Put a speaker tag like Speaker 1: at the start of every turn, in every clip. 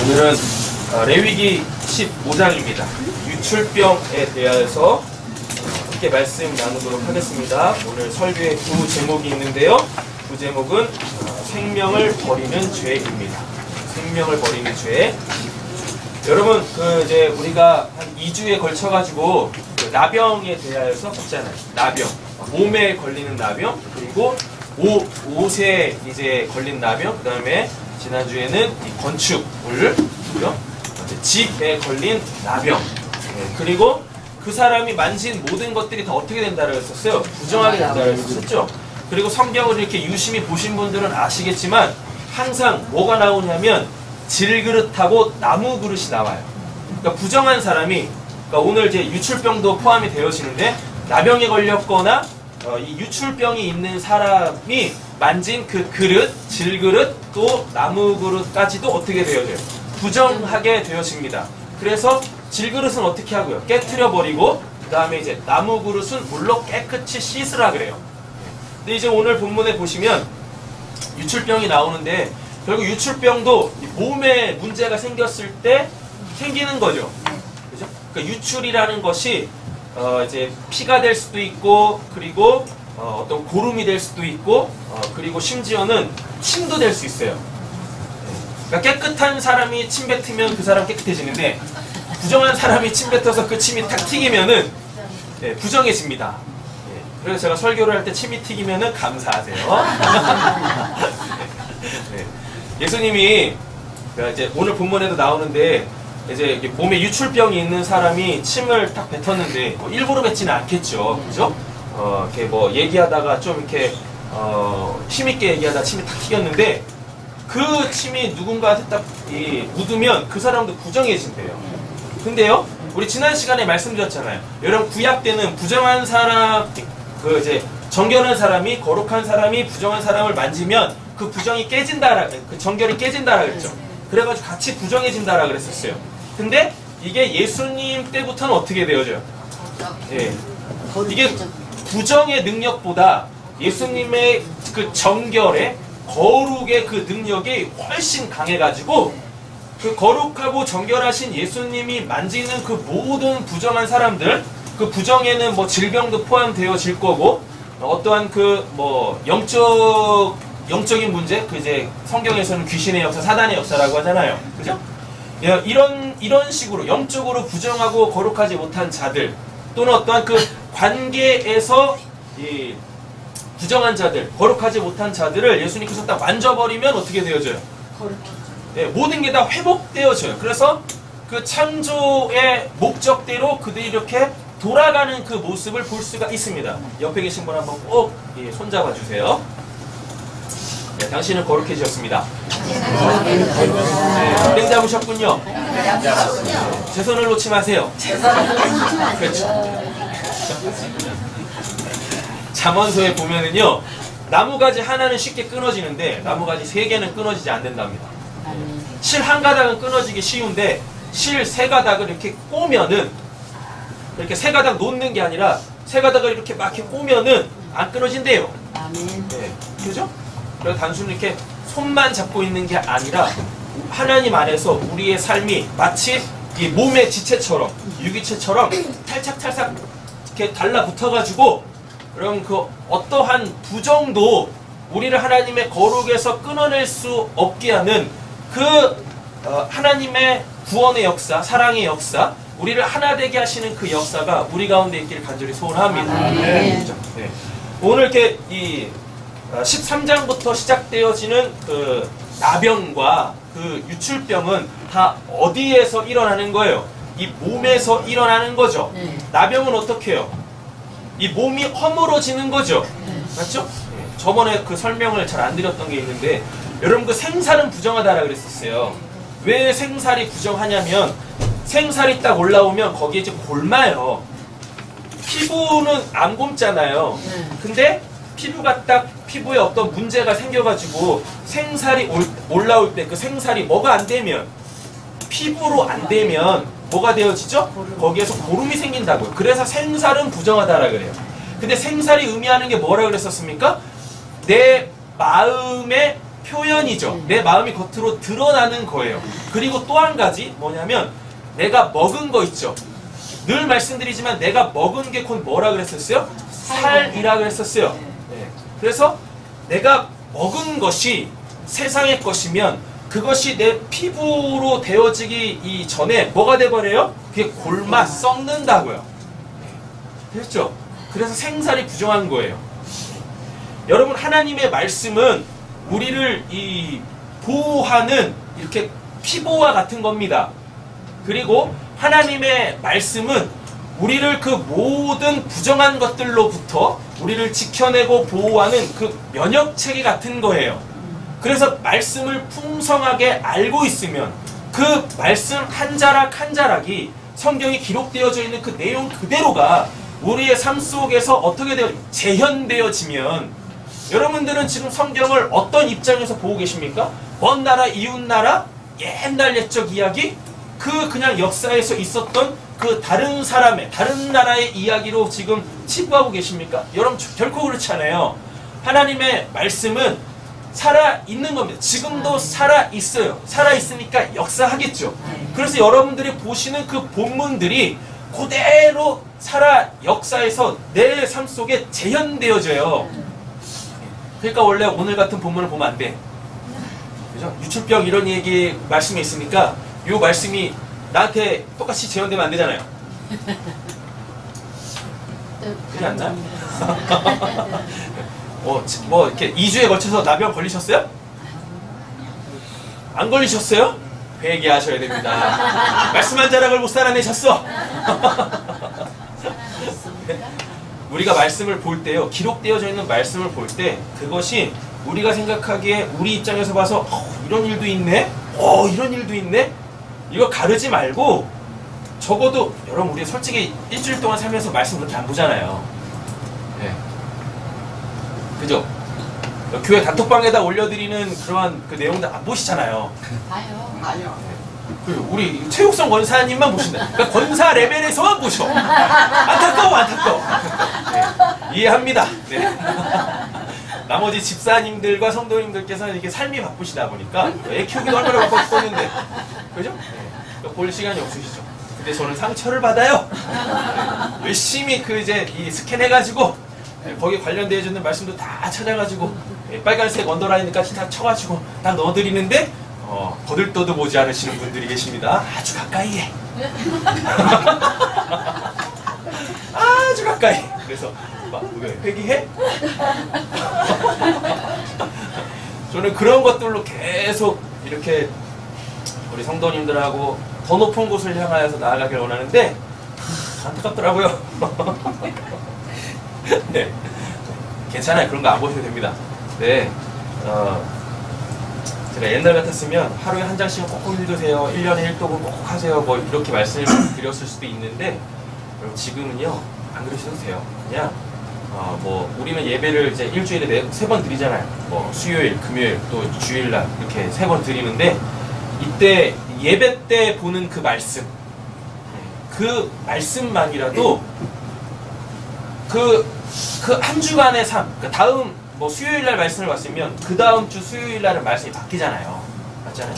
Speaker 1: 오늘은 레위기 15장입니다. 유출병에 대해서 함께 말씀 나누도록 하겠습니다. 오늘 설교에 두 제목이 있는데요. 두 제목은 생명을 버리는 죄입니다. 생명을 버리는 죄. 여러분, 이제 우리가 한 2주에 걸쳐가지고 나병에 대하여서 봤잖아요. 나병. 몸에 걸리는 나병, 그리고 옷에 이제 걸린 나병, 그 다음에 지난주에는 이 건축물, 집에 걸린 나병, 그리고 그 사람이 만진 모든 것들이 다 어떻게 된다고 했었어요? 부정하게 된다고 했었죠. 그리고 성경을 이렇게 유심히 보신 분들은 아시겠지만 항상 뭐가 나오냐면 질그릇하고 나무 그릇이 나와요. 그러니까 부정한 사람이, 그러니까 오늘 이제 유출병도 포함이 되어지는데 나병에 걸렸거나 이 유출병이 있는 사람이 만진 그 그릇, 질그릇, 또 나무 그릇까지도 어떻게 되어져요? 부정하게 되어집니다. 그래서 질그릇은 어떻게 하고요? 깨트려 버리고, 그 다음에 이제 나무 그릇은 물로 깨끗이 씻으라 그래요. 근데 이제 오늘 본문에 보시면 유출병이 나오는데, 결국 유출병도 몸에 문제가 생겼을 때 생기는 거죠. 그죠? 그러니까 유출이라는 것이 이제 피가 될 수도 있고, 그리고 어떤 고름이 될 수도 있고, 그리고 심지어는 침도 될 수 있어요. 그러니까 깨끗한 사람이 침 뱉으면 그 사람 깨끗해지는데, 부정한 사람이 침 뱉어서 그 침이 탁 튀기면은 부정해집니다. 그래서 제가 설교를 할 때 침이 튀기면은 감사하세요. 예수님이 이제 오늘 본문에도 나오는데, 이제 몸에 유출병이 있는 사람이 침을 딱 뱉었는데 일부러 뱉지는 않겠죠, 그죠? 이렇게 뭐 얘기하다가 좀 이렇게 힘있게 얘기하다 침이 탁 튀겼는데, 그 침이 누군가한테 딱 묻으면 그 사람도 부정해진대요. 근데요, 우리 지난 시간에 말씀드렸잖아요. 여러분, 구약 때는 부정한 사람, 이제 정결한 사람이, 거룩한 사람이 부정한 사람을 만지면 그 부정이 깨진다라, 그 정결이 깨진다라 그랬죠. 그래가지고 같이 부정해진다라 그랬었어요. 근데 이게 예수님 때부터는 어떻게 되어져요? 이게 부정의 능력보다 예수님의 그 정결의, 거룩의 그 능력이 훨씬 강해가지고, 그 거룩하고 정결하신 예수님이 만지는 그 모든 부정한 사람들, 그 부정에는 뭐 질병도 포함되어질 거고, 어떠한 그 뭐 영적인 문제, 그 이제 성경에서는 귀신의 역사, 사단의 역사라고 하잖아요. 그죠? 이런 식으로 영적으로 부정하고 거룩하지 못한 자들, 또는 어떠한 그 관계에서 이 부정한 자들, 거룩하지 못한 자들을 예수님께서 딱 만져버리면 어떻게 되어져요? 모든 게 다 회복되어져요. 그래서 그 창조의 목적대로 그들이 이렇게 돌아가는 그 모습을 볼 수가 있습니다. 옆에 계신 분 한번 꼭 손잡아 주세요. 네, 당신은 거룩해지셨습니다. 땡 잡으셨군요. 제 손을 놓지 마세요. 그렇죠. 잠언서에 보면은요, 나무가지 하나는 쉽게 끊어지는데 나무가지 3개는 끊어지지 않는답니다. 실 한 가닥은 끊어지기 쉬운데 실 3가닥을 이렇게 꼬면은, 이렇게 3가닥 놓는 게 아니라 3가닥을 이렇게 막 이렇게 꼬면은 안 끊어진대요. 네, 그죠? 그래서 단순히 이렇게 손만 잡고 있는 게 아니라 하나님 안에서 우리의 삶이 마치 이 몸의 지체처럼, 유기체처럼 탈착탈착 이렇게 달라붙어가지고, 그럼 그 어떠한 부정도 우리를 하나님의 거룩에서 끊어낼 수 없게 하는 그 하나님의 구원의 역사, 사랑의 역사, 우리를 하나 되게 하시는 그 역사가 우리 가운데 있기를 간절히 소원합니다. 네. 오늘 이렇게 이 13장부터 시작되어지는 그 나병과 그 유출병은 다 어디에서 일어나는 거예요? 이 몸에서 일어나는 거죠. 나병은 어떻게 해요? 이 몸이 허물어지는 거죠. 맞죠? 저번에 그 설명을 잘 안 드렸던 게 있는데, 여러분, 그 생살은 부정하다라 그랬었어요. 왜 생살이 부정하냐면, 생살이 딱 올라오면 거기에 이제 곪아요. 피부는 안 곪잖아요. 근데 피부가 딱, 피부에 어떤 문제가 생겨가지고 생살이 올라올 때 그 생살이 뭐가 안 되면, 피부로 안 되면 뭐가 되어지죠? 거기에서 고름이 생긴다고요. 그래서 생살은 부정하다라 그래요. 근데 생살이 의미하는 게 뭐라 그랬었습니까? 내 마음의 표현이죠. 내 마음이 겉으로 드러나는 거예요. 그리고 또 한 가지 뭐냐면 내가 먹은 거 있죠. 늘 말씀드리지만 내가 먹은 게 곧 뭐라 그랬었어요? 살이라 그랬었어요. 네. 그래서 내가 먹은 것이 세상의 것이면 그것이 내 피부로 되어지기 이전에 뭐가 돼버려요? 그게 골마 썩는다고요. 됐죠? 그래서 생살이 부정한 거예요. 여러분, 하나님의 말씀은 우리를 보호하는 이렇게 피보와 같은 겁니다. 그리고 하나님의 말씀은 우리를 그 모든 부정한 것들로부터 우리를 지켜내고 보호하는 그 면역체계 같은 거예요. 그래서 말씀을 풍성하게 알고 있으면 그 말씀 한 자락 한 자락이 성경이 기록되어져 있는 그 내용 그대로가 우리의 삶 속에서 어떻게 재현되어지면 여러분들은 지금 성경을 어떤 입장에서 보고 계십니까? 먼 나라, 이웃 나라, 옛날 옛적 이야기? 그냥 역사에서 있었던 그 다른 사람의, 다른 나라의 이야기로 지금 치부하고 계십니까? 여러분, 결코 그렇지 않아요. 하나님의 말씀은 살아있는 겁니다. 지금도 살아있어요. 살아있으니까 역사하겠죠. 그래서 여러분들이 보시는 그 본문들이 그대로 역사에서 내 삶 속에 재현되어져요. 그러니까 원래 오늘 같은 본문을 보면 안 돼. 그죠? 유출병 이런 얘기 말씀이 있으니까 이 말씀이 나한테 똑같이 재현되면 안 되잖아요. 그렇지 않나? 뭐 이렇게 2주에 걸쳐서 나병 걸리셨어요? 안 걸리셨어요? 회개하셔야 됩니다. 말씀 한 자락을 못 살아내셨어. 우리가 말씀을 볼 때요, 기록되어져 있는 말씀을 볼 때 그것이 우리가 생각하기에 우리 입장에서 봐서 이런 일도 있네? 이런 일도 있네? 이거 가르지 말고 적어도 여러분, 우리 솔직히 일주일 동안 살면서 말씀 그렇게 안 보잖아요. 네. 그죠? 교회 단톡방에다 올려드리는 그러한 그 내용들 안 보시잖아요.
Speaker 2: 봐요.
Speaker 1: 그리고 우리 최욱성 권사님만 보신다. 그러니까 권사 레벨에서만 보셔. 안타까워. 네. 이해합니다. 네. 나머지 집사님들과 성도님들께서는 이렇게 삶이 바쁘시다 보니까 애 키우기도 얼마나 바빴었는데, 그죠? 네. 볼 시간이 없으시죠. 근데 저는 상처를 받아요. 네. 열심히 이 스캔해가지고 거기에 관련되어 있는 말씀도 다 찾아가지고 빨간색 언더라인까지 다 쳐가지고 딱 넣어드리는데 거들떠도 보지 않으시는 분들이 계십니다. 아주 가까이에. 아주 가까이. 그래서 왜 회개해? 저는 그런 것들로 계속 이렇게 우리 성도님들하고 더 높은 곳을 향하여서 나아가길 원하는데 안타깝더라고요. 네, 괜찮아요. 그런 거 안 보셔도 됩니다. 네, 제가 옛날 같았으면 하루에 한 장씩은 꼭 읽으세요. 1년에 1독은 꼭 하세요. 뭐 이렇게 말씀을 드렸을 수도 있는데, 여러분 지금은요 안 그러셔도 돼요. 그냥 뭐 우리는 예배를 이제 일주일에 3번 드리잖아요. 뭐 수요일, 금요일, 또 주일날 이렇게 3번 드리는데, 이때 예배 때 보는 그 말씀만이라도 그 한 주간의 삶, 다음 뭐 수요일날 말씀을 봤으면 그 다음 주 수요일날은 말씀이 바뀌잖아요. 맞잖아요.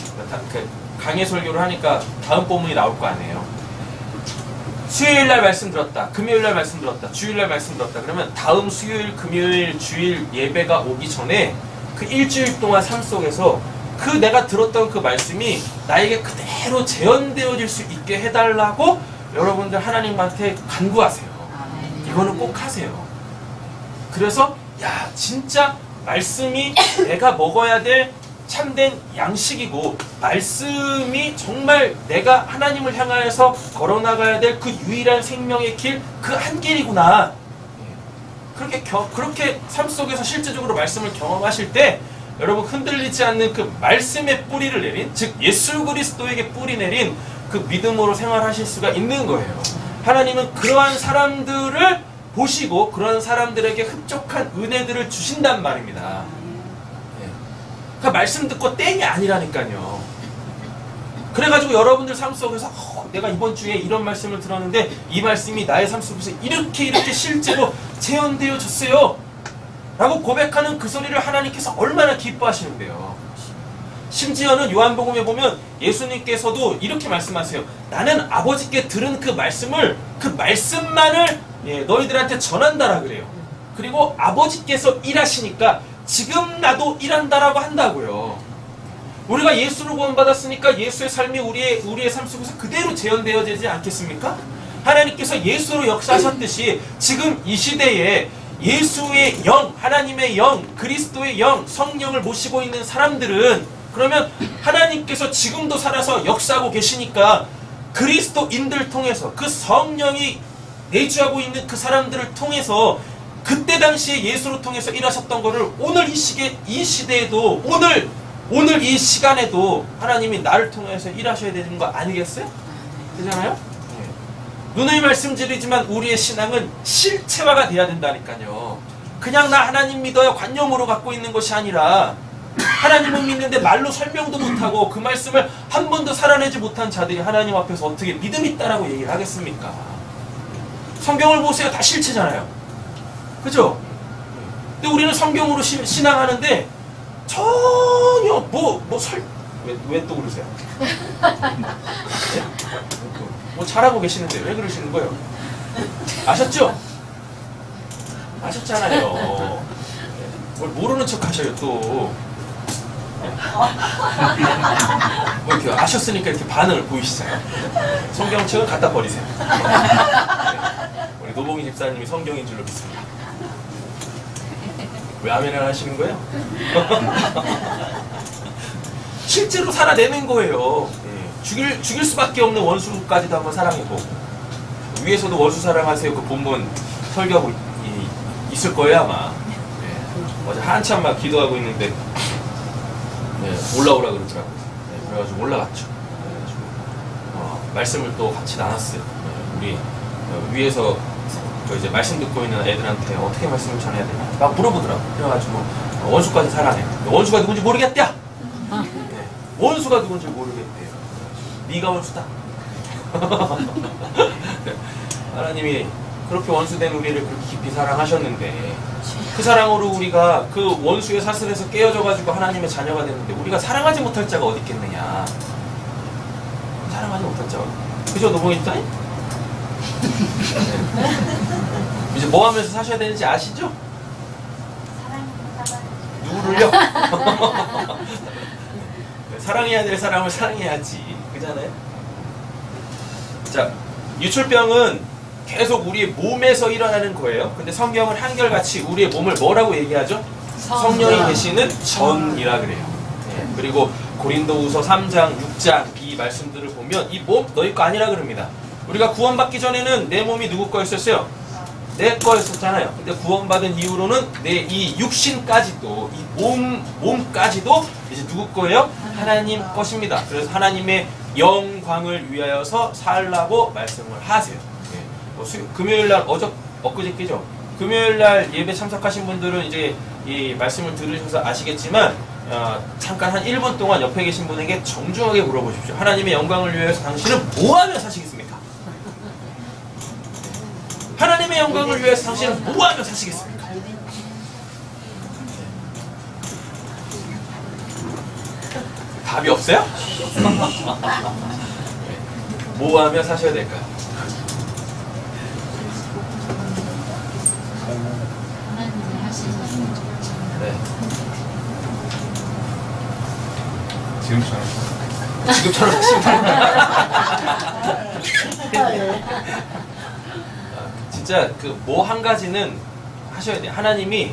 Speaker 1: 강의 설교를 하니까 다음 본문이 나올 거 아니에요. 수요일날 말씀 들었다, 금요일날 말씀 들었다, 주일날 말씀 들었다. 그러면 다음 수요일, 금요일, 주일 예배가 오기 전에 그 일주일 동안 삶 속에서 내가 들었던 그 말씀이 나에게 그대로 재현되어질 수 있게 해달라고 여러분들 하나님한테 간구하세요. 이거는 꼭 하세요. 그래서 진짜 말씀이 내가 먹어야 될 참된 양식이고, 말씀이 정말 내가 하나님을 향하여서 걸어나가야 될 그 유일한 생명의 길, 그 한 길이구나. 그렇게 삶 속에서 실제적으로 말씀을 경험하실 때 여러분, 흔들리지 않는 그 말씀의 뿌리를 내린, 즉 예수 그리스도에게 뿌리 내린 그 믿음으로 생활하실 수가 있는 거예요. 하나님은 그러한 사람들을 보시고 그런 사람들에게 흡족한 은혜들을 주신단 말입니다. 그러니까 말씀 듣고 땡이 아니라니까요. 그래가지고 여러분들 삶 속에서 내가 이번 주에 이런 말씀을 들었는데 이 말씀이 나의 삶 속에서 이렇게 실제로 재현되어졌어요. 라고 고백하는 그 소리를 하나님께서 얼마나 기뻐하시는데요. 심지어는 요한복음에 보면 예수님께서도 이렇게 말씀하세요. 나는 아버지께 들은 그 말씀을, 그 말씀만을 너희들한테 전한다라 그래요. 그리고 아버지께서 일하시니까 지금 나도 일한다라고 한다고요. 우리가 예수로 구원받았으니까 예수의 삶이 우리의 삶 속에서 그대로 재현되어지지 않겠습니까? 하나님께서 예수로 역사하셨듯이 지금 이 시대에 예수의 영, 하나님의 영, 그리스도의 영, 성령을 모시고 있는 사람들은 그러면 하나님께서 지금도 살아서 역사하고 계시니까 그리스도인들을 통해서 그 성령이 내주하고 있는 그 사람들을 통해서 그때 당시에 예수로 통해서 일하셨던 것을 오늘 이 시대에도 오늘 이 시간에도 하나님이 나를 통해서 일하셔야 되는 거 아니겠어요? 그렇잖아요? 누누이 말씀드리지만 우리의 신앙은 실체화가 돼야 된다니까요. 그냥 나 하나님 믿어요 관념으로 갖고 있는 것이 아니라 하나님은 믿는데 말로 설명도 못하고 그 말씀을 한 번도 살아내지 못한 자들이 하나님 앞에서 어떻게 믿음 있다라고 얘기를 하겠습니까? 성경을 보세요. 다 실체잖아요. 그죠? 근데 우리는 성경으로 신앙하는데 전혀 왜 또 그러세요? 뭐 잘하고 계시는데 왜 그러시는 거예요? 아셨죠? 아셨잖아요. 뭘 모르는 척 하셔요 또. 뭐 이렇게 아셨으니까 이렇게 반응을 보이시잖아요. 성경책은 갖다 버리세요. 우리 노봉희 집사님이 성경인 줄로 믿습니다. 왜 아멘을 하시는 거예요? 실제로 살아내는 거예요. 죽일 수밖에 없는 원수까지도 한번 사랑해보고 위에서도 원수 사랑하세요 그 본문 설교하고 있을 거예요 아마. 어제 한참 막 기도하고 있는데 올라오라 그러더라고요. 그래가지고 올라갔죠. 그래가지고 말씀을 또 같이 나눴어요. 우리 위에서 이제 말씀 듣고 있는 애들한테 어떻게 말씀을 전해야 되나 막 물어보더라고요. 그래가지고 원수까지 살아내. 원수가 누군지 모르겠대요. 원수가 누군지 모르겠대요. 네가 원수다. 하나님이 그렇게 원수된 우리를 그렇게 깊이 사랑하셨는데 그 사랑으로 우리가 그 원수의 사슬에서 깨어져가지고 하나님의 자녀가 됐는데 우리가 사랑하지 못할 자가 어디 있겠느냐. 사랑하지 못할 자가. 그죠? 노봉이 집사님? 이제 뭐 하면서 사셔야 되는지 아시죠? 누구를요? 사랑해야 될 사람을 사랑해야지. 그잖아요? 자, 유출병은 계속 우리의 몸에서 일어나는 거예요. 근데 성경은 한결같이 우리의 몸을 뭐라고 얘기하죠? 성령이 계시는 전이라 그래요. 그리고 고린도후서 3장, 6장 이 말씀들을 보면 이 몸 너희 거 아니라 그럽니다. 우리가 구원받기 전에는 내 몸이 누구 거였었어요? 내 거였었잖아요. 근데 구원받은 이후로는 내 이 육신까지도 이 몸까지도 이제 누구 거예요? 하나님 것입니다. 그래서 하나님의 영광을 위하여서 살라고 말씀을 하세요. 금요일날 엊그저께죠. 금요일날 예배 참석하신 분들은 이제 이 말씀을 들으셔서 아시겠지만 잠깐 한 1분 동안 옆에 계신 분에게 정중하게 물어보십시오. 하나님의 영광을 위하여서 당신은 뭐하며 사시겠습니까? 하나님의 영광을 위해서 당신은 뭐하며 사시겠습니까? 답이 없어요? 뭐하며 사셔야 될까요? 네. 지금처럼 하시면 진짜 그 뭐 한 가지는 하셔야 돼요. 하나님이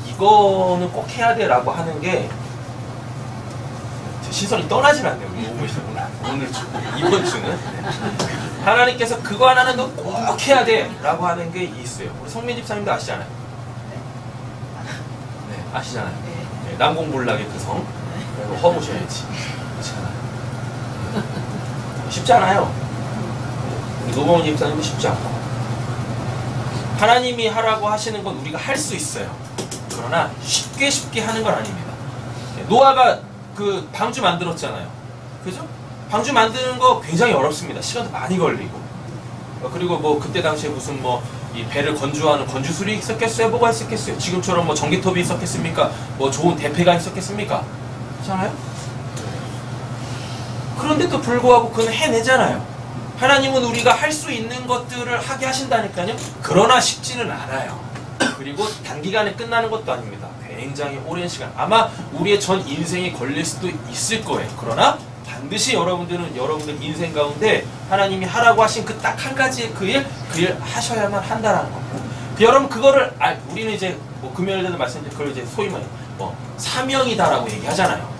Speaker 1: 이거는 꼭 해야 돼 라고 하는 게 제 시선이 떠나질 않네요. 오늘 주, 이번 주는 네. 하나님께서 그거 하나는 너 꼭 해야 돼 라고 하는 게 있어요. 우리 성민 집사님도 아시잖아요. 네, 아시잖아요. 네, 남공불락의 그 성 그리고 허무셔야지. 쉽지 않아요. 우리 노봉훈 집사님도 쉽지 않고 하나님이 하라고 하시는 건 우리가 할 수 있어요. 그러나 쉽게 하는 건 아닙니다. 노아가 그 방주 만들었잖아요. 그죠? 방주 만드는 거 굉장히 어렵습니다. 시간도 많이 걸리고 그리고 뭐 그때 당시에 무슨 뭐 이 배를 건조하는 건조술이 있었겠어요? 뭐가 있었겠어요? 지금처럼 뭐 전기톱이 있었겠습니까? 뭐 좋은 대패가 있었겠습니까? 그렇잖아요? 그런데도 불구하고 그는 해내잖아요. 하나님은 우리가 할 수 있는 것들을 하게 하신다니까요. 그러나 쉽지는 않아요. 그리고 단기간에 끝나는 것도 아닙니다. 굉장히 오랜 시간, 아마 우리의 전 인생이 걸릴 수도 있을 거예요. 그러나 반드시 여러분들은 여러분들 인생 가운데 하나님이 하라고 하신 그 딱 한 가지의 그 일 하셔야만 한다라는 거고. 여러분 그거를 우리는 이제 뭐 금요일에도 말씀드린 그걸 이제 소위 말해 뭐 사명이다라고 얘기하잖아요.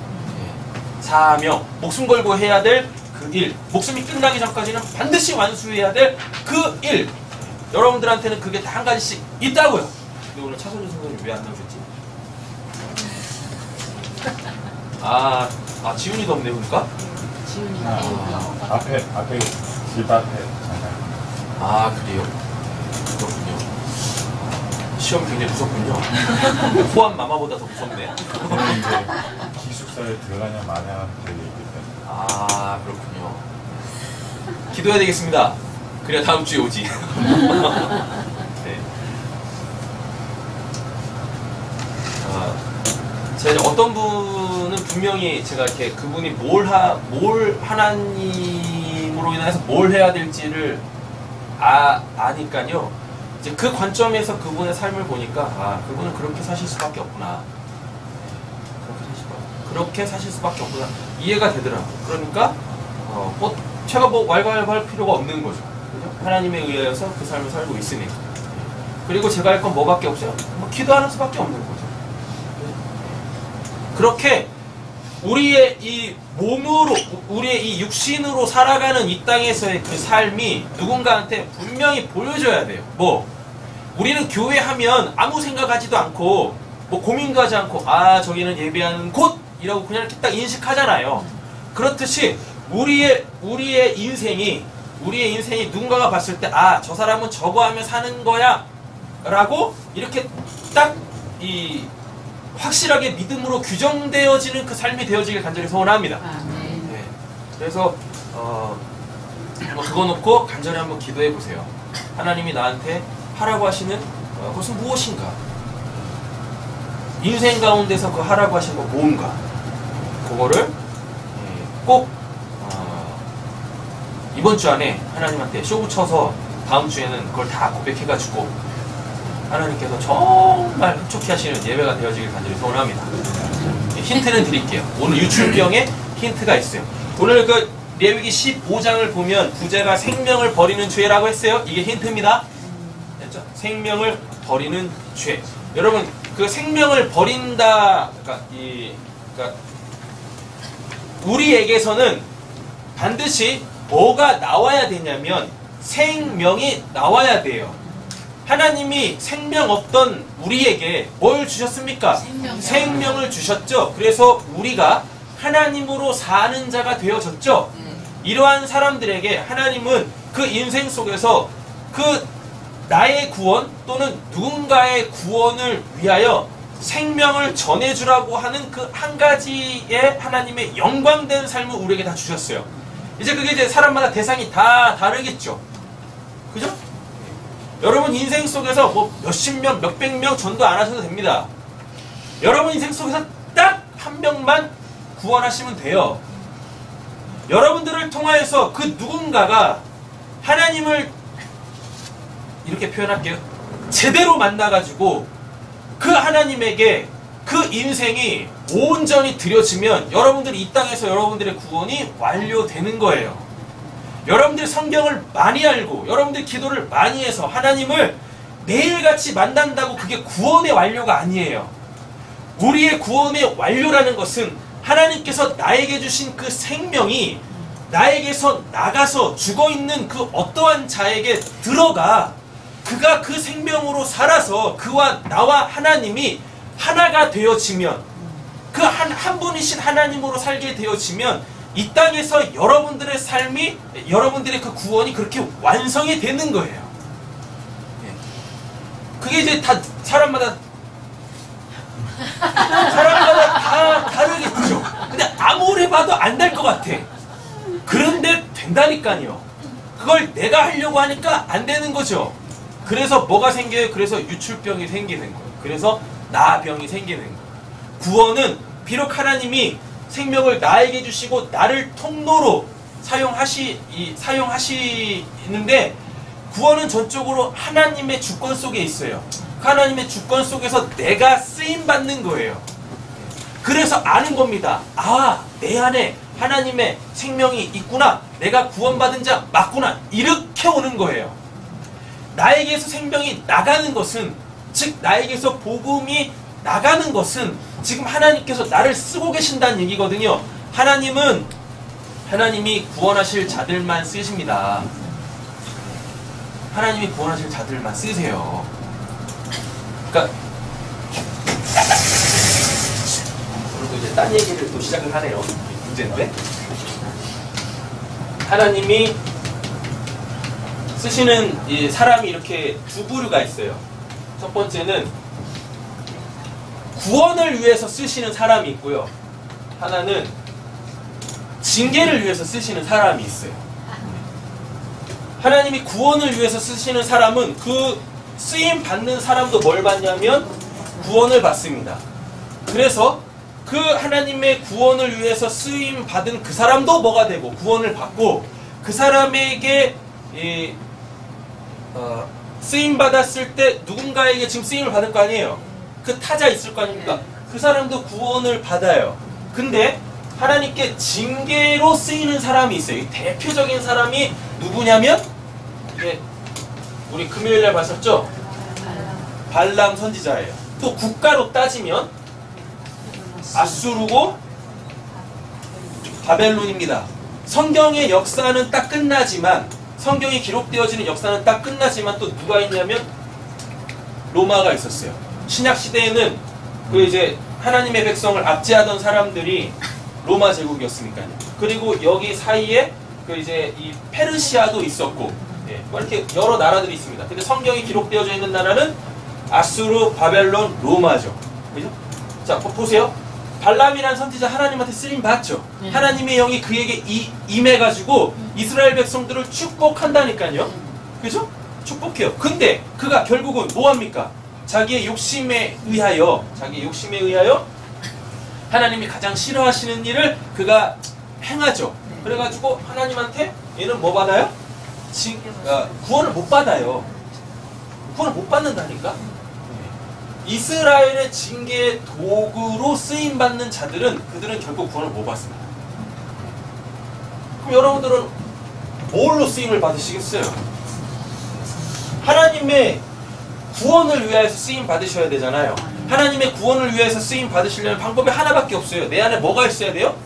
Speaker 1: 사명, 목숨 걸고 해야 될 그 일, 목숨이 끝나기 전까지는 반드시 완수해야 될 그 일. 여러분들한테는 그게 다 한 가지씩 있다고요. 근데 오늘 차선주 선생님 왜 안 나오셨지? 지훈이도 없네 보니까.
Speaker 2: 지훈이 앞에 집 앞에
Speaker 1: 그래요? 그렇군요. 시험 굉장히 무섭군요. 호환 마마보다 더 무섭네.
Speaker 2: 오늘 이제 기숙사에 들어가냐 마냐 되게 있기 때문에.
Speaker 1: 그렇군요. 기도해야 되겠습니다. 그래야 다음 주에 오지. 네. 제가 어떤 분은 분명히 제가 이렇게 그분이 뭘 하나님으로 인해서 뭘 해야 될지를 아니까요. 이제 그 관점에서 그분의 삶을 보니까 그분은 그렇게 사실 수밖에 없구나. 그렇게 사실 수밖에 없구나. 이해가 되더라고요. 그러니까 제가 뭐 왈가왈부할 필요가 없는 거죠. 그죠? 하나님에 의해서 그 삶을 살고 있으니까. 그리고 제가 할 건 뭐밖에 없어요? 기도하는 수밖에 없는 거죠. 그렇게 우리의 이 몸으로, 우리의 이 육신으로 살아가는 이 땅에서의 그 삶이 누군가한테 분명히 보여줘야 돼요. 우리는 교회 하면 아무 생각하지도 않고 고민도 하지 않고 저기는 예배하는 곳이라고 그냥 이렇게 딱 인식하잖아요. 그렇듯이 우리의 인생이 누군가가 봤을 때 저 사람은 저거 하며 사는 거야 라고 이렇게 딱 확실하게 믿음으로 규정되어지는 그 삶이 되어지길 간절히 소원합니다. 네. 그래서 그거 놓고 간절히 한번 기도해 보세요. 하나님이 나한테 하라고 하시는 그것은 무엇인가? 인생 가운데서 그 하라고 하신 거 뭔가? 그거를 꼭 이번 주 안에 하나님한테 쇼 붙여서 다음 주에는 그걸 다 고백해가지고 하나님께서 정말 흡족히 하시는 예배가 되어지길 간절히 소원합니다. 힌트는 드릴게요. 오늘 유출병에 힌트가 있어요. 오늘 그 레위기 15장을 보면 부제가 생명을 버리는 죄라고 했어요. 이게 힌트입니다. 됐죠? 생명을 버리는 죄. 여러분 그 생명을 버린다. 그러니까 우리에게서는 반드시 뭐가 나와야 되냐면 생명이 나와야 돼요. 하나님이 생명 없던 우리에게 뭘 주셨습니까? 생명을 주셨죠. 그래서 우리가 하나님으로 사는 자가 되어졌죠. 이러한 사람들에게 하나님은 그 인생 속에서 그 나의 구원 또는 누군가의 구원을 위하여 생명을 전해주라고 하는 그 한 가지의 하나님의 영광된 삶을 우리에게 다 주셨어요. 이제 그게 이제 사람마다 대상이 다 다르겠죠. 그죠? 여러분 인생 속에서 몇십 명, 몇백 명 전도 안 하셔도 됩니다. 여러분 인생 속에서 딱 한 명만 구원하시면 돼요. 여러분들을 통하여서 그 누군가가 하나님을 이렇게 표현할게요. 제대로 만나가지고 그 하나님에게 그 인생이 온전히 드려지면 여러분들이 이 땅에서 여러분들의 구원이 완료되는 거예요. 여러분들이 성경을 많이 알고 여러분들이 기도를 많이 해서 하나님을 매일같이 만난다고 그게 구원의 완료가 아니에요. 우리의 구원의 완료라는 것은 하나님께서 나에게 주신 그 생명이 나에게서 나가서 죽어있는 그 어떠한 자에게 들어가 그가 그 생명으로 살아서 그와 나와 하나님이 하나가 되어지면 그 한 분이신 하나님으로 살게 되어지면 이 땅에서 여러분들의 삶이 여러분들의 그 구원이 그렇게 완성이 되는 거예요. 그게 이제 다 사람마다 다 다르겠죠. 근데 아무리 봐도 안 될 것 같아. 그런데 된다니까요. 그걸 내가 하려고 하니까 안 되는 거죠. 그래서 뭐가 생겨요? 그래서 유출병이 생기는 거예요. 그래서 나병이 생기는 거예요. 구원은 비록 하나님이 생명을 나에게 주시고 나를 통로로 사용하시는데 구원은 전적으로 하나님의 주권 속에 있어요. 그 하나님의 주권 속에서 내가 쓰임받는 거예요. 그래서 아는 겁니다. 아, 내 안에 하나님의 생명이 있구나. 내가 구원받은 자 맞구나. 이렇게 오는 거예요. 나에게서 생명이 나가는 것은, 즉 나에게서 복음이 나가는 것은 지금 하나님께서 나를 쓰고 계신다는 얘기거든요. 하나님이 구원하실 자들만 쓰십니다. 하나님이 구원하실 자들만 쓰세요. 그러니까 그리고 이제 딴 얘기를 또 시작을 하네요. 문제인데 하나님이 쓰시는 이 사람이 이렇게 두 부류가 있어요. 첫 번째는 구원을 위해서 쓰시는 사람이 있고요. 하나는 징계를 위해서 쓰시는 사람이 있어요. 하나님이 구원을 위해서 쓰시는 사람은 그 쓰임 받는 사람도 뭘 받냐면 구원을 받습니다. 그래서 그 하나님의 구원을 위해서 쓰임 받은 그 사람도 뭐가 되고 구원을 받고, 그 사람에게 쓰임 받았을 때 누군가에게 지금 쓰임을 받을 거 아니에요. 그 타자 있을 거 아닙니까? 그 사람도 구원을 받아요. 근데 하나님께 징계로 쓰이는 사람이 있어요. 이 대표적인 사람이 누구냐면 우리 금요일날 봤었죠? 발람 선지자예요. 또 국가로 따지면 아수르고 바벨론입니다. 성경의 역사는 딱 끝나지만, 성경이 기록되어지는 역사는 딱 끝나지만 또 누가 있냐면 로마가 있었어요. 신약 시대에는 그 이제 하나님의 백성을 압제하던 사람들이 로마 제국이었으니까요. 그리고 여기 사이에 그 이제 이 페르시아도 있었고, 뭐 이렇게 여러 나라들이 있습니다. 근데 성경이 기록되어져 있는 나라는 아수르, 바벨론, 로마죠. 그죠? 자, 보세요. 발람이라는 선지자 하나님한테 쓰임 받죠. 하나님의 영이 그에게 임해가지고 이스라엘 백성들을 축복한다니까요. 그죠? 축복해요. 근데 그가 결국은 뭐합니까? 자기의 욕심에 의하여 하나님이 가장 싫어하시는 일을 그가 행하죠. 그래가지고 하나님한테 얘는 뭐 받아요? 구원을 못 받아요. 구원을 못 받는다니까? 이스라엘의 징계의 도구로 쓰임받는 자들은 그들은 결국 구원을 못 받습니다. 그럼 여러분들은 뭘로 쓰임을 받으시겠어요? 하나님의 구원을 위하여서 쓰임 받으셔야 되잖아요. 하나님의 구원을 위해서 쓰임 받으시려면 방법이 하나밖에 없어요. 내 안에 뭐가 있어야 돼요?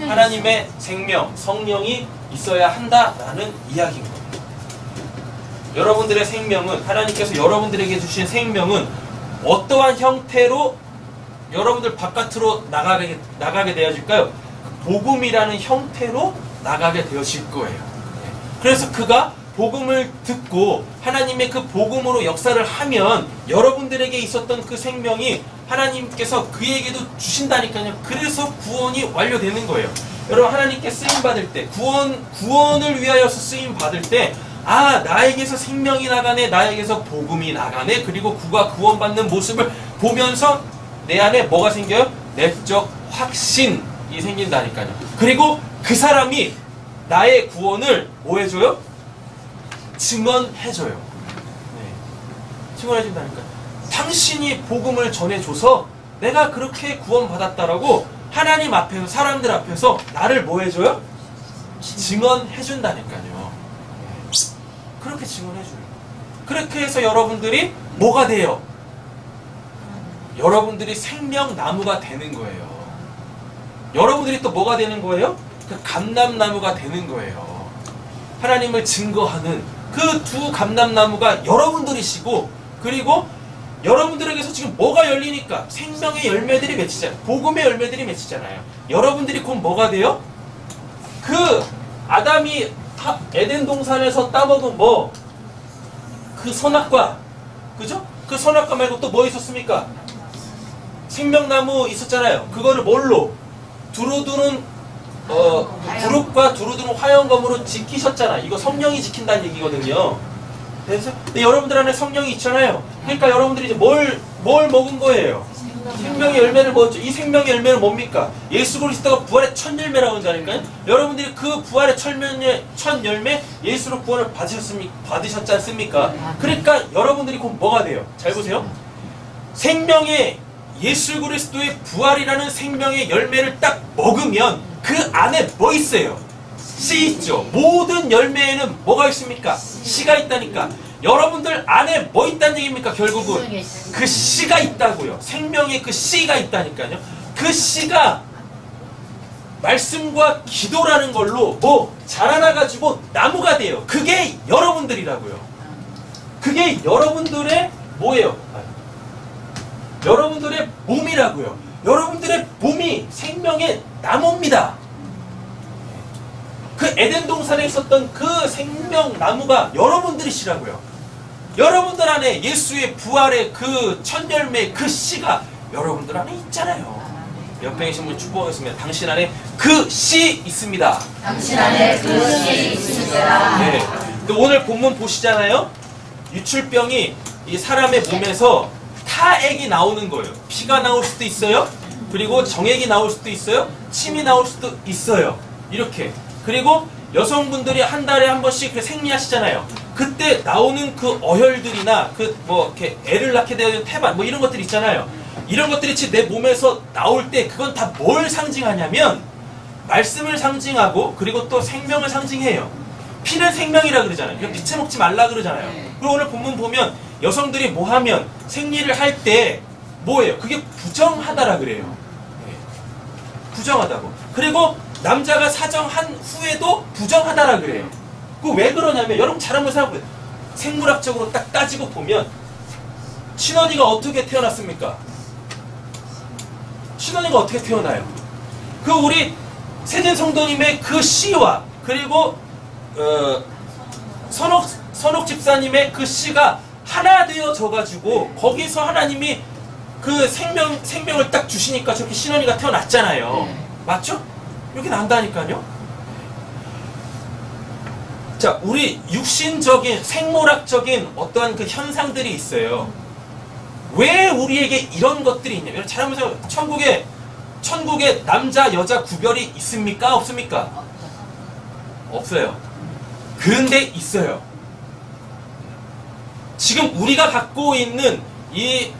Speaker 1: 하나님의 생명, 성령이 있어야 한다라는 이야기인 거예요. 여러분들의 생명은, 하나님께서 여러분들에게 주신 생명은 어떠한 형태로 여러분들 바깥으로 나가게 되어질까요? 복음이라는 형태로 나가게 되어질 거예요. 그래서 그가 복음을 듣고 하나님의 그 복음으로 역사를 하면 여러분들에게 있었던 그 생명이 하나님께서 그에게도 주신다니까요. 그래서 구원이 완료되는 거예요. 여러분, 하나님께 쓰임받을 때, 구원을 위하여서 쓰임받을 때, 아, 나에게서 생명이 나가네, 나에게서 복음이 나가네, 그리고 그가 구원받는 모습을 보면서 내 안에 뭐가 생겨요? 내적 확신이 생긴다니까요. 그리고 그 나의 구원을 뭐 해줘요? 증언해줘요. 증언해준다니까. 당신이 복음을 전해줘서 내가 그렇게 구원받았다라고 하나님 앞에서, 사람들 앞에서 나를 뭐 해줘요? 증언해준다니까요. 그렇게 증언해줘요. 그렇게 해서 여러분들이 뭐가 돼요? 여러분들이 생명나무가 되는 거예요. 여러분들이 또 뭐가 되는 거예요? 그 감람나무가 되는 거예요. 하나님을 증거하는 그 두 감람나무가 여러분들이시고, 그리고 여러분들에게서 지금 뭐가 열리니까 생명의 열매들이 맺히잖아요. 복음의 열매들이 맺히잖아요. 여러분들이 곧 뭐가 돼요? 그 아담이 에덴 동산에서 따먹은 그 선악과, 그죠? 그 선악과 말고 또 뭐 있었습니까? 생명나무 있었잖아요. 그거를 뭘로? 두루두는 부릅과 두루두는 화영검으로 지키셨잖아. 이거 성령이 지킨다는 얘기거든요. 근데 여러분들 안에 성령이 있잖아요. 그러니까 여러분들이 이제 뭘 먹은 거예요? 생명의 열매를 먹었죠. 이 생명의 열매는 뭡니까? 예수 그리스도가 부활의 첫 열매라고 한다니까요. 여러분들이 그 부활의 첫 열매 예수로 구원을 받으셨지 않습니까? 그러니까 여러분들이 곧 뭐가 돼요? 잘 보세요. 생명의 예수 그리스도의 부활이라는 생명의 열매를 딱 먹으면 그 안에 뭐 있어요? 씨 있죠. 모든 열매에는 뭐가 있습니까? 씨가 있다니까. 여러분들 안에 뭐 있다는 얘기입니까? 결국은 그 씨가 있다고요. 생명의 그 씨가 있다니까요. 그 씨가 말씀과 기도라는 걸로 뭐 자라나가지고 나무가 돼요. 그게 여러분들이라고요. 그게 여러분들의 뭐예요? 여러분들의 몸이라고요. 여러분들의 몸이 생명의 나무입니다. 그 에덴 동산에 있었던 그 생명 나무가 여러분들이시라고요. 여러분들 안에 예수의 부활의 그 첫 열매 그 씨가 여러분들 안에 있잖아요. 옆에 계신 분 축복하겠습니다. 당신 안에 그 씨 있습니다.
Speaker 3: 당신 안에 그 씨 있습니다.
Speaker 1: 네. 오늘 본문 보시잖아요. 유출병이 이 사람의 몸에서 타액이 나오는 거예요. 피가 나올 수도 있어요. 그리고 정액이 나올 수도 있어요. 침이 나올 수도 있어요. 이렇게. 그리고 여성분들이 한 달에 한 번씩 생리하시잖아요. 그때 나오는 그 어혈들이나 그 뭐 이렇게 애를 낳게 되는 태반 뭐 이런 것들 있잖아요. 이런 것들이 내 몸에서 나올 때 그건 다 뭘 상징하냐면 말씀을 상징하고 그리고 또 생명을 상징해요. 피는 생명이라 그러잖아요. 그러니까 피채 먹지 말라 그러잖아요. 그리고 오늘 본문 보면 여성들이 뭐 하면 생리를 할 때 뭐예요? 그게 부정하다라 그래요. 부정하다고. 그리고 남자가 사정한 후에도 부정하다라 그래요. 그 왜 그러냐면 여러분 잘 한번 생각해보세요. 생물학적으로 딱 따지고 보면 신원이가 어떻게 태어났습니까? 신원이가 어떻게 태어나요? 그 우리 세진 성도님의 그 씨와 그리고 선옥 집사님의 그 씨가 하나 되어져가지고 거기서 하나님이 그 생명을 딱 주시니까 저렇게 신원이가 태어났잖아요. 맞죠? 이렇게 난다니까요. 자, 우리 육신적인 생물학적인 어떠한 그 현상들이 있어요. 왜 우리에게 이런 것들이 있냐면 잘 한번 생각해보세요. 천국에 남자 여자 구별이 있습니까? 없습니까? 없어요. 근데 있어요. 지금 우리가 갖고 있는 이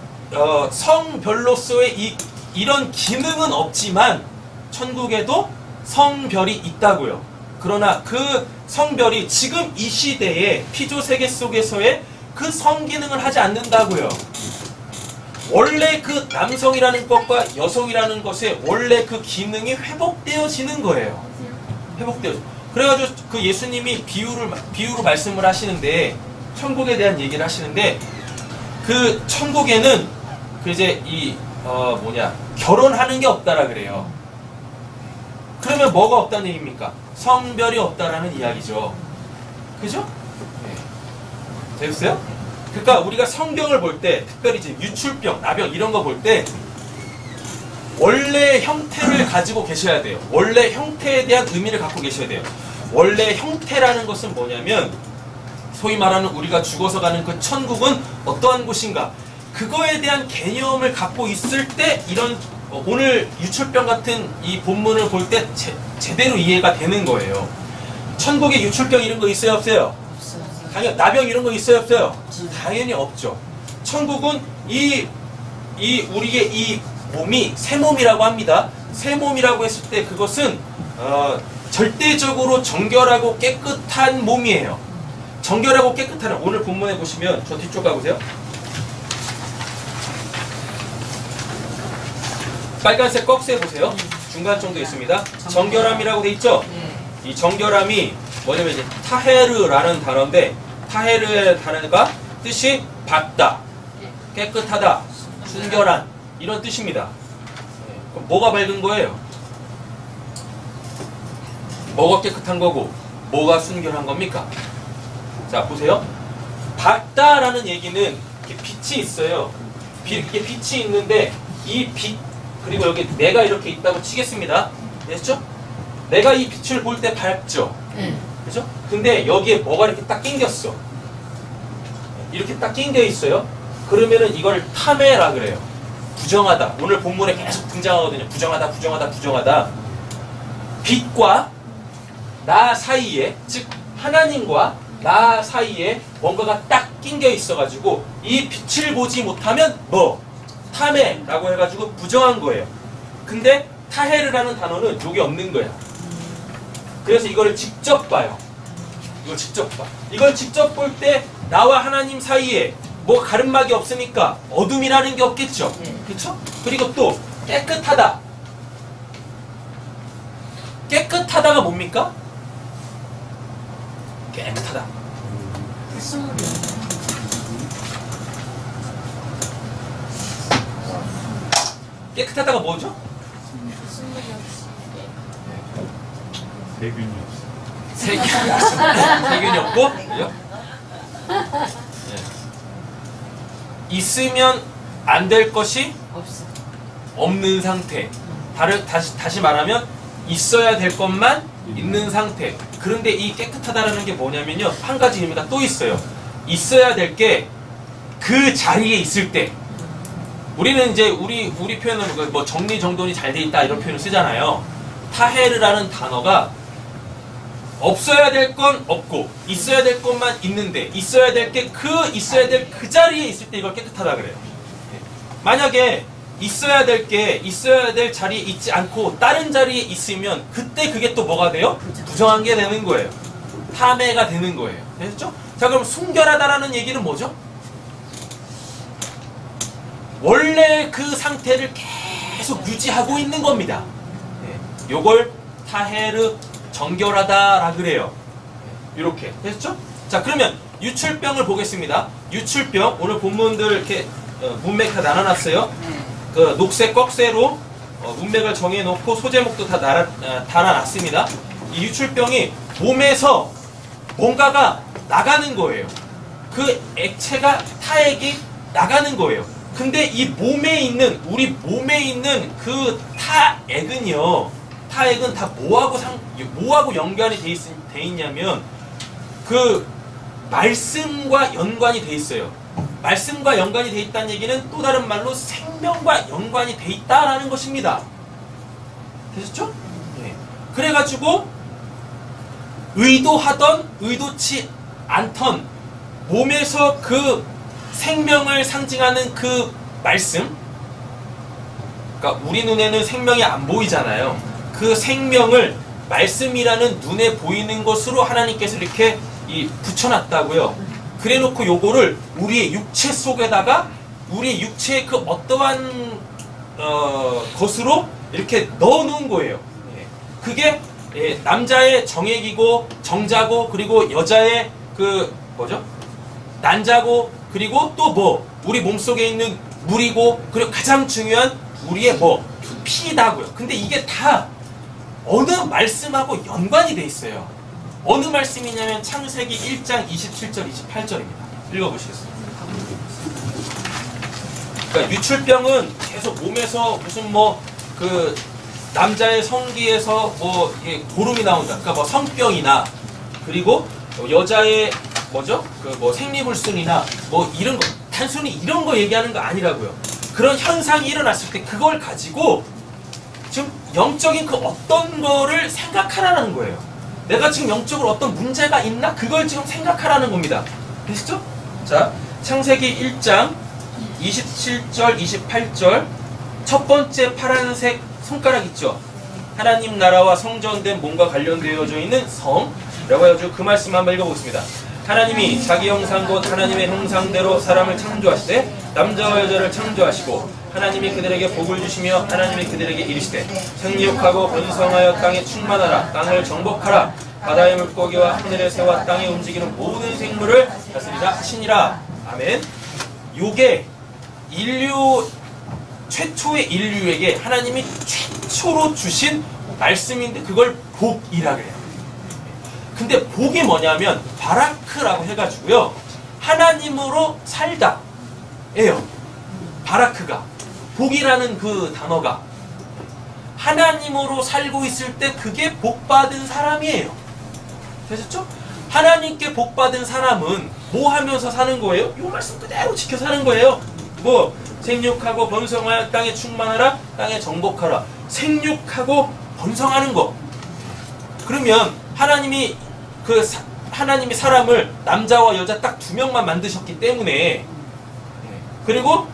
Speaker 1: 성별로서의 이런 기능은 없지만 천국에도 성별이 있다고요. 그러나 그 성별이 지금 이 시대의 피조 세계 속에서의 그 성기능을 하지 않는다고요. 원래 그 남성이라는 것과 여성이라는 것의 원래 그 기능이 회복되어지는 거예요. 그래가지고 그 예수님이 비유로 말씀을 하시는데 천국에 대한 얘기를 하시는데 그 천국에는 그 이제 결혼하는 게 없다라 그래요. 그러면 뭐가 없다는 얘기입니까? 성별이 없다라는 이야기죠. 그죠? 네. 되셨어요? 그러니까 우리가 성경을 볼 때 특별히 이제 유출병, 나병 이런 거 볼 때 원래 형태를 가지고 계셔야 돼요. 원래 형태에 대한 의미를 갖고 계셔야 돼요. 원래 형태라는 것은 뭐냐면 소위 말하는 우리가 죽어서 가는 그 천국은 어떠한 곳인가 그거에 대한 개념을 갖고 있을 때 이런 오늘 유출병 같은 이 본문을 볼 때 제대로 이해가 되는 거예요. 천국에 유출병 이런 거 있어요 없어요? 당연히 나병 이런 거 있어요 없어요? 당연히 없죠. 천국은 우리의 이 몸이 새 몸이라고 합니다. 새 몸이라고 했을 때 그것은 절대적으로 정결하고 깨끗한 몸이에요. 정결하고 깨끗한 오늘 본문에 보시면 저 뒤쪽 가보세요. 빨간색 꺽쇠 보세요. 중간 정도 있습니다. 정결함이라고 돼 있죠? 이 정결함이 뭐냐면 이제 타헤르라는 단어인데 타헤르의 단어가 뜻이 밝다, 깨끗하다, 순결한 이런 뜻입니다. 그럼 뭐가 밝은 거예요? 뭐가 깨끗한 거고 뭐가 순결한 겁니까? 자 보세요. 밝다라는 얘기는 이렇게 빛이 있어요. 이렇게 빛이 있는데 이 빛 그리고 여기 내가 이렇게 있다고 치겠습니다. 됐죠? 내가 이 빛을 볼 때 밝죠? 그죠? 근데 여기에 뭐가 이렇게 딱 낑겼어. 이렇게 딱 낑겨 있어요. 그러면은 이걸 탐해라 그래요. 부정하다. 오늘 본문에 계속 등장하거든요. 부정하다, 부정하다, 부정하다. 빛과 나 사이에, 즉 하나님과 나 사이에 뭔가가 딱 낑겨 있어가지고 이 빛을 보지 못하면 뭐? 탐해라고 해가지고 부정한 거예요. 근데 타헤르라는 단어는 여기 없는 거야. 그래서 이거를 직접 봐요. 이걸 직접 봐. 이걸 직접 볼 때 나와 하나님 사이에 뭐 가름막이 없으니까 어둠이라는 게 없겠죠. 그렇죠? 그리고 또 깨끗하다. 깨끗하다가 뭡니까? 깨끗하다. 깨끗하다가 뭐죠?
Speaker 2: 세균이 없어.
Speaker 1: 세균이 없고, 그죠? 있으면 안 될 것이 없는 상태. 다시 말하면 있어야 될 것만 있는 상태. 그런데 이 깨끗하다라는 게 뭐냐면요, 한 가지 의미가 또 있어요. 있어야 될 게 그 자리에 있을 때. 우리는 이제 우리 표현은 뭐 정리정돈이 잘 돼 있다 이런 표현을 쓰잖아요. 타헤르라는 단어가 없어야 될 건 없고 있어야 될 것만 있는데 있어야 될 게 있어야 될 그 자리에 있을 때 이걸 깨끗하다 그래요. 만약에 있어야 될 게 있어야 될 자리에 있지 않고 다른 자리에 있으면 그때 그게 또 뭐가 돼요? 부정한 게 되는 거예요. 탐해가 되는 거예요. 됐죠? 자, 그럼 순결하다라는 얘기는 뭐죠? 원래 그 상태를 계속 유지하고 있는 겁니다. 요걸 타헤르, 정결하다라 그래요. 이렇게 됐죠? 자, 그러면 유출병을 보겠습니다. 유출병, 오늘 본문들 이렇게 문맥 다 나눠놨어요. 그 녹색 꺽쇠로 문맥을 정해놓고 소제목도 다 달아놨습니다. 이 유출병이 몸에서 뭔가가 나가는 거예요. 그 액체가 타액이 나가는 거예요. 근데 이 몸에 있는, 우리 몸에 있는 그 타액은요, 타액은 다 뭐하고 연관이 돼 있냐면 그 말씀과 연관이 돼 있어요. 말씀과 연관이 돼 있다는 얘기는 또 다른 말로 생명과 연관이 돼 있다라는 것입니다. 되셨죠? 네. 그래가지고 의도하던 의도치 않던 몸에서 그 생명을 상징하는 그 말씀, 그러니까 우리 눈에는 생명이 안 보이잖아요. 그 생명을 말씀이라는 눈에 보이는 것으로 하나님께서 이렇게 붙여놨다고요. 그래놓고 요거를 우리의 육체 속에다가 우리의 육체의 그 어떠한 것으로 이렇게 넣어놓은 거예요. 그게 남자의 정액이고 정자고, 그리고 여자의 그 뭐죠? 난자고, 그리고 또 뭐 우리 몸속에 있는 물이고, 그리고 가장 중요한 우리의 뭐 피다고요. 근데 이게 다 어느 말씀하고 연관이 돼 있어요. 어느 말씀이냐면 창세기 1장 27절 28절입니다. 읽어보시겠습니다. 그러니까 유출병은 계속 몸에서 무슨 뭐 그 남자의 성기에서 뭐 고름이 나온다. 그러니까 뭐 성병이나, 그리고 여자의 뭐죠? 그 뭐 생리불순이나 뭐 이런 거, 단순히 이런 거 얘기하는 거 아니라고요. 그런 현상이 일어났을 때 그걸 가지고 지금 영적인 그 어떤 거를 생각하라는 거예요. 내가 지금 영적으로 어떤 문제가 있나? 그걸 지금 생각하라는 겁니다. 되시죠? 자, 창세기 1장 27절, 28절. 첫 번째 파란색 손가락 있죠? 하나님 나라와 성전된 몸과 관련되어져 있는 성이라고 해가지고 그 말씀 한번 읽어보겠습니다. 하나님이 자기 형상 곧 하나님의 형상대로 사람을 창조하시되 남자와 여자를 창조하시고 하나님이 그들에게 복을 주시며 하나님이 그들에게 이르시되 생육하고 번성하여 땅에 충만하라. 땅을 정복하라. 바다의 물고기와 하늘의 새와 땅에 움직이는 모든 생물을 다스리라 하시니라. 아멘. 요게 최초의 인류에게 하나님이 최초로 주신 말씀인데 그걸 복이라 그래요. 근데 복이 뭐냐면 바라크라고 해가지고요, 하나님으로 살다 예요. 바라크가, 복이라는 그 단어가 하나님으로 살고 있을 때 그게 복받은 사람이에요. 되셨죠? 하나님께 복받은 사람은 뭐 하면서 사는 거예요? 이 말씀 그대로 지켜 사는 거예요. 뭐 생육하고 번성하여 땅에 충만하라, 땅에 정복하라. 생육하고 번성하는 거. 그러면 하나님이 하나님이 사람을 남자와 여자 딱 2명만 만드셨기 때문에, 그리고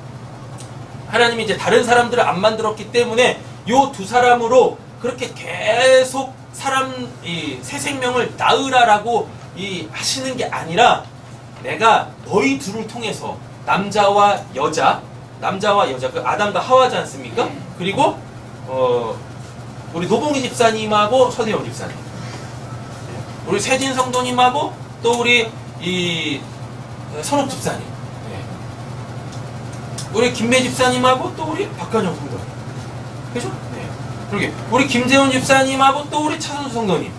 Speaker 1: 하나님이 이제 다른 사람들을 안 만들었기 때문에 요 2 사람으로 그렇게 계속 새 생명을 낳으라라고 하시는 게 아니라, 내가 너희 둘을 통해서 남자와 여자 그 아담과 하와지 않습니까? 그리고 우리 노봉희 집사님하고 서대원 집사님, 우리 세진 성도님하고 또 우리 선옥 집사님, 우리 김매 집사님하고 또 우리 박관영 성도님, 그죠? 그러게 우리 김재훈 집사님하고 또 우리 차선수 성도님,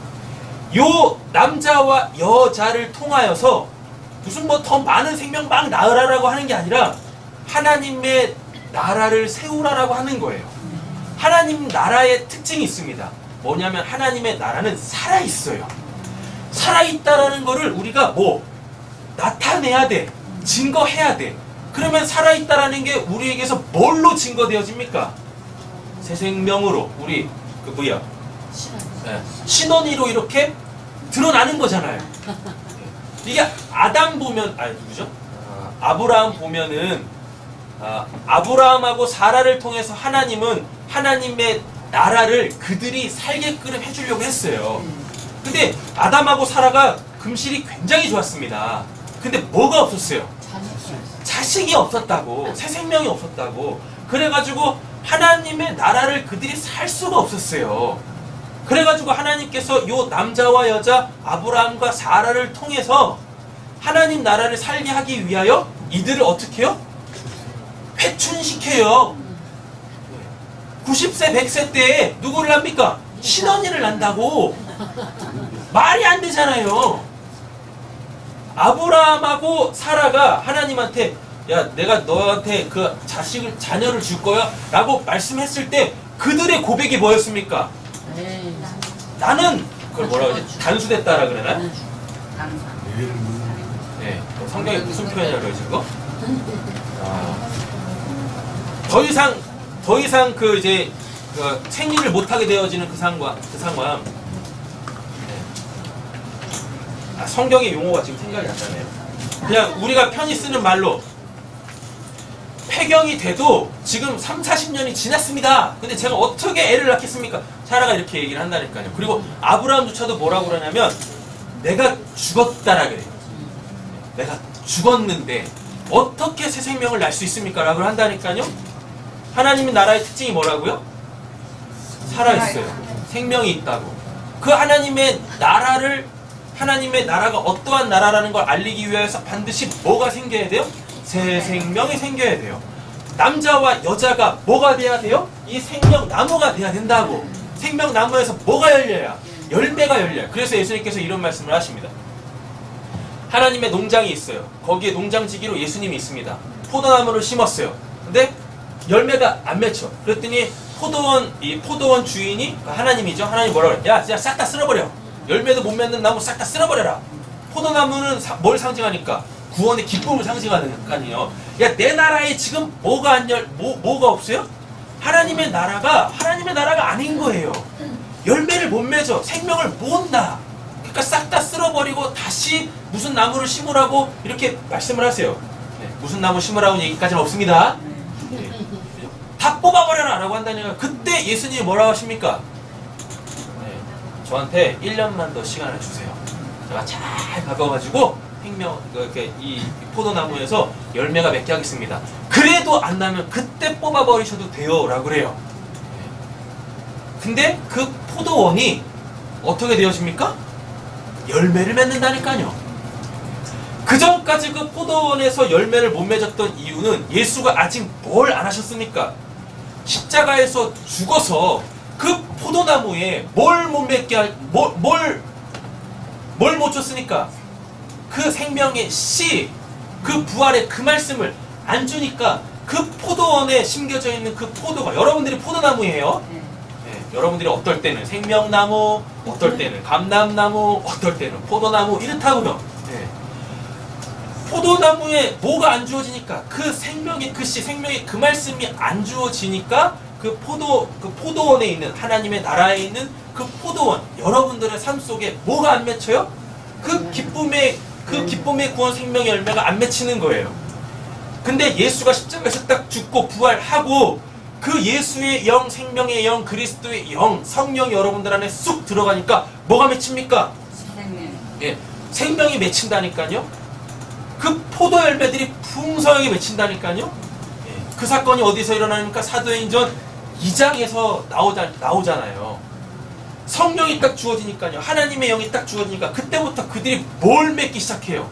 Speaker 1: 요 남자와 여자를 통하여서 무슨 뭐 더 많은 생명 막 낳으라라고 하는 게 아니라 하나님의 나라를 세우라라고 하는 거예요. 하나님 나라의 특징이 있습니다. 뭐냐면 하나님의 나라는 살아있어요. 살아있다라는 거를 우리가 뭐 나타내야 돼, 증거해야 돼. 그러면 살아있다라는 게 우리에게서 뭘로 증거되어집니까? 새 생명으로, 우리 신원이로 이렇게 드러나는 거잖아요. 이게 아담 보면, 누구죠? 아브라함 보면은 아브라함하고 사라를 통해서 하나님은 하나님의 나라를 그들이 살게끔 해주려고 했어요. 근데 아담하고 사라가 금실이 굉장히 좋았습니다. 근데 뭐가 없었어요? 자식이 없었다고, 새 생명이 없었다고. 그래가지고 하나님의 나라를 그들이 살 수가 없었어요. 그래가지고 하나님께서 요 남자와 여자 아브라함과 사라를 통해서 하나님 나라를 살게 하기 위하여 이들을 어떻게 해요? 회춘시켜요. 90세 100세 때에 누구를 합니까? 신혼이를 난다고. 말이 안 되잖아요. 아브라함하고 사라가 하나님한테, 야, 내가 너한테 그 자녀를 줄 거야 라고 말씀했을 때 그들의 고백이 뭐였습니까? 나는 그걸 뭐라고 하지? 단수됐다라 그러나? 네, 성경에 무슨 표현이라고 그러지 그거? 더 이상 그 생일을 못하게 되어지는 그 상황. 성경의 용어가 지금 생각이 안 나네요. 그냥 우리가 편히 쓰는 말로 폐경이 돼도 지금 30-40년이 지났습니다. 근데 제가 어떻게 애를 낳겠습니까? 사라가 이렇게 얘기를 한다니까요. 그리고 아브라함조차도 뭐라고 그러냐면 내가 죽었다라 그래요. 내가 죽었는데 어떻게 새 생명을 낳을 수 있습니까? 라고 한다니까요. 하나님의 나라의 특징이 뭐라고요? 살아있어요. 생명이 있다고. 그 하나님의 나라가 어떠한 나라라는 걸 알리기 위해서 반드시 뭐가 생겨야 돼요? 새 생명이 생겨야 돼요. 남자와 여자가 뭐가 돼야 돼요? 이 생명나무가 돼야 된다고. 생명나무에서 뭐가 열려야? 열매가 열려요. 그래서 예수님께서 이런 말씀을 하십니다. 하나님의 농장이 있어요. 거기에 농장지기로 예수님이 있습니다. 포도나무를 심었어요. 근데 열매가 안 맺혀. 그랬더니 포도원 주인이 하나님이죠. 하나님 뭐라고 그래? 야, 싹 다 쓸어버려. 열매도 못 맺는 나무 싹 다 쓸어버려라. 포도나무는 뭘 상징하니까? 구원의 기쁨을 상징하는 거 아니에요. 야, 내 나라에 지금 뭐가 없어요? 하나님의 나라가 아닌 거예요. 열매를 못 맺어. 생명을 못 낳아. 그러니까 싹 다 쓸어버리고 다시 무슨 나무를 심으라고 이렇게 말씀을 하세요. 네, 무슨 나무 심으라고 얘기까지는 없습니다. 네. 다 뽑아버려라 라고 한다니까. 그때 예수님이 뭐라고 하십니까? 네, 저한테 1년만 더 시간을 주세요. 제가 잘 가꿔가지고 이 포도나무에서 열매가 맺게 하겠습니다. 그래도 안 나면 그때 뽑아버리셔도 돼요 라고 그래요. 근데 그 포도원이 어떻게 되어집니까? 열매를 맺는다니까요. 그 전까지 그 포도원에서 열매를 못 맺었던 이유는 예수가 아직 뭘 안 하셨습니까? 십자가에서 죽어서 그 포도나무에 뭘 못 줬으니까? 그 생명의 씨, 그 부활의 그 말씀을 안 주니까 그 포도원에 심겨져 있는 그 포도가, 여러분들이 포도나무예요. 네. 여러분들이 어떨 때는 생명나무, 어떨 때는 감람나무, 어떨 때는 포도나무 이렇다고요. 예. 포도나무에 뭐가 안 주어지니까 그 생명의 그 씨, 생명의 그 말씀이 안 주어지니까 그 포도원에 있는 하나님의 나라에 있는 그 포도원 여러분들의 삶 속에 뭐가 안 맺혀요? 그 기쁨의 구원 생명의 열매가 안 맺히는 거예요. 근데 예수가 십자가에서 딱 죽고 부활하고 그 예수의 영, 생명의 영, 그리스도의 영, 성령이 여러분들 안에 쑥 들어가니까 뭐가 맺힙니까? 예, 생명이 맺힌다니까요. 그 포도 열매들이 풍성하게 맺힌다니까요. 예, 그 사건이 어디서 일어나니까 사도행전 2장에서 나오잖아요. 성령이 딱 주어지니까요. 하나님의 영이 딱 주어지니까 그때부터 그들이 뭘 맺기 시작해요?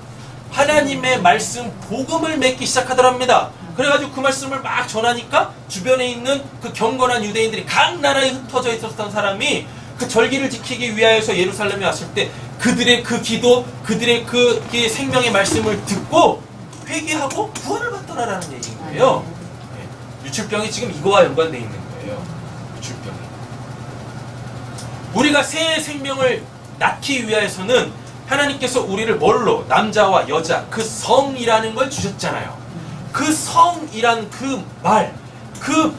Speaker 1: 하나님의 말씀, 복음을 맺기 시작하더랍니다. 그래가지고 그 말씀을 막 전하니까 주변에 있는 그 경건한 유대인들이 각 나라에 흩어져 있었던 사람이 그 절기를 지키기 위하여서 예루살렘에 왔을 때 그들의 그 기도, 그들의 그 생명의 말씀을 듣고 회개하고 구원을 받더라라는 얘기인 거예요. 네. 유출병이 지금 이거와 연관되어 있는 거예요. 유출병이. 우리가 새 생명을 낳기 위하여서는 하나님께서 우리를 뭘로? 남자와 여자, 그 성이라는 걸 주셨잖아요. 그 성이란 그 말, 그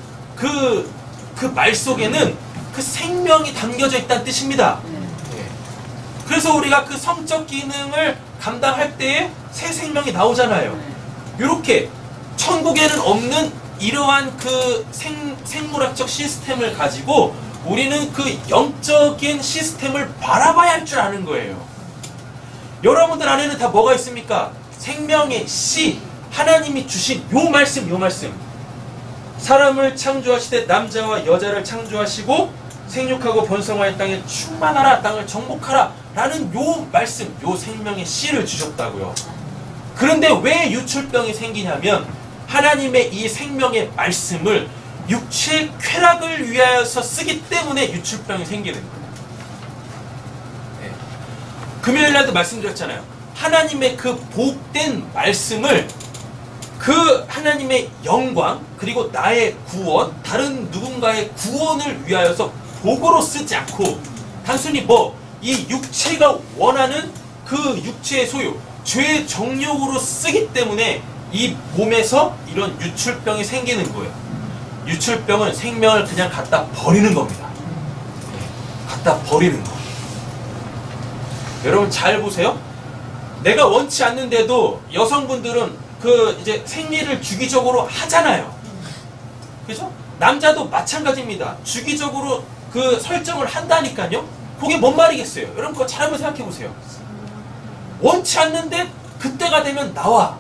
Speaker 1: 말 속에는 그 생명이 담겨져 있다는 뜻입니다. 네. 그래서 우리가 그 성적 기능을 감당할 때에 새 생명이 나오잖아요. 이렇게 천국에는 없는 이러한 그 생물학적 시스템을 가지고 우리는 그 영적인 시스템을 바라봐야 할 줄 아는 거예요. 여러분들 안에는 다 뭐가 있습니까? 생명의 씨, 하나님이 주신 요 말씀. 사람을 창조하시되 남자와 여자를 창조하시고 생육하고 번성하여 땅에 충만하라, 땅을 정복하라 라는 요 말씀, 요 생명의 씨를 주셨다고요. 그런데 왜 유출병이 생기냐면 하나님의 이 생명의 말씀을 육체의 쾌락을 위하여서 쓰기 때문에 유출병이 생기는 거예요. 네. 금요일날도 말씀드렸잖아요. 하나님의 그 복된 말씀을 그 하나님의 영광 그리고 나의 구원, 다른 누군가의 구원을 위하여서 복으로 쓰지 않고 단순히 이 육체가 원하는 그 육체의 소유, 죄의 정욕으로 쓰기 때문에 이 몸에서 이런 유출병이 생기는 거예요. 유출병은 생명을 그냥 갖다 버리는 겁니다. 갖다 버리는 거. 여러분 잘 보세요. 내가 원치 않는데도 여성분들은 이제 생리를 주기적으로 하잖아요. 그죠? 남자도 마찬가지입니다. 주기적으로 그 설정을 한다니까요. 그게 뭔 말이겠어요? 여러분 그거 잘 한번 생각해 보세요. 원치 않는데 그때가 되면 나와.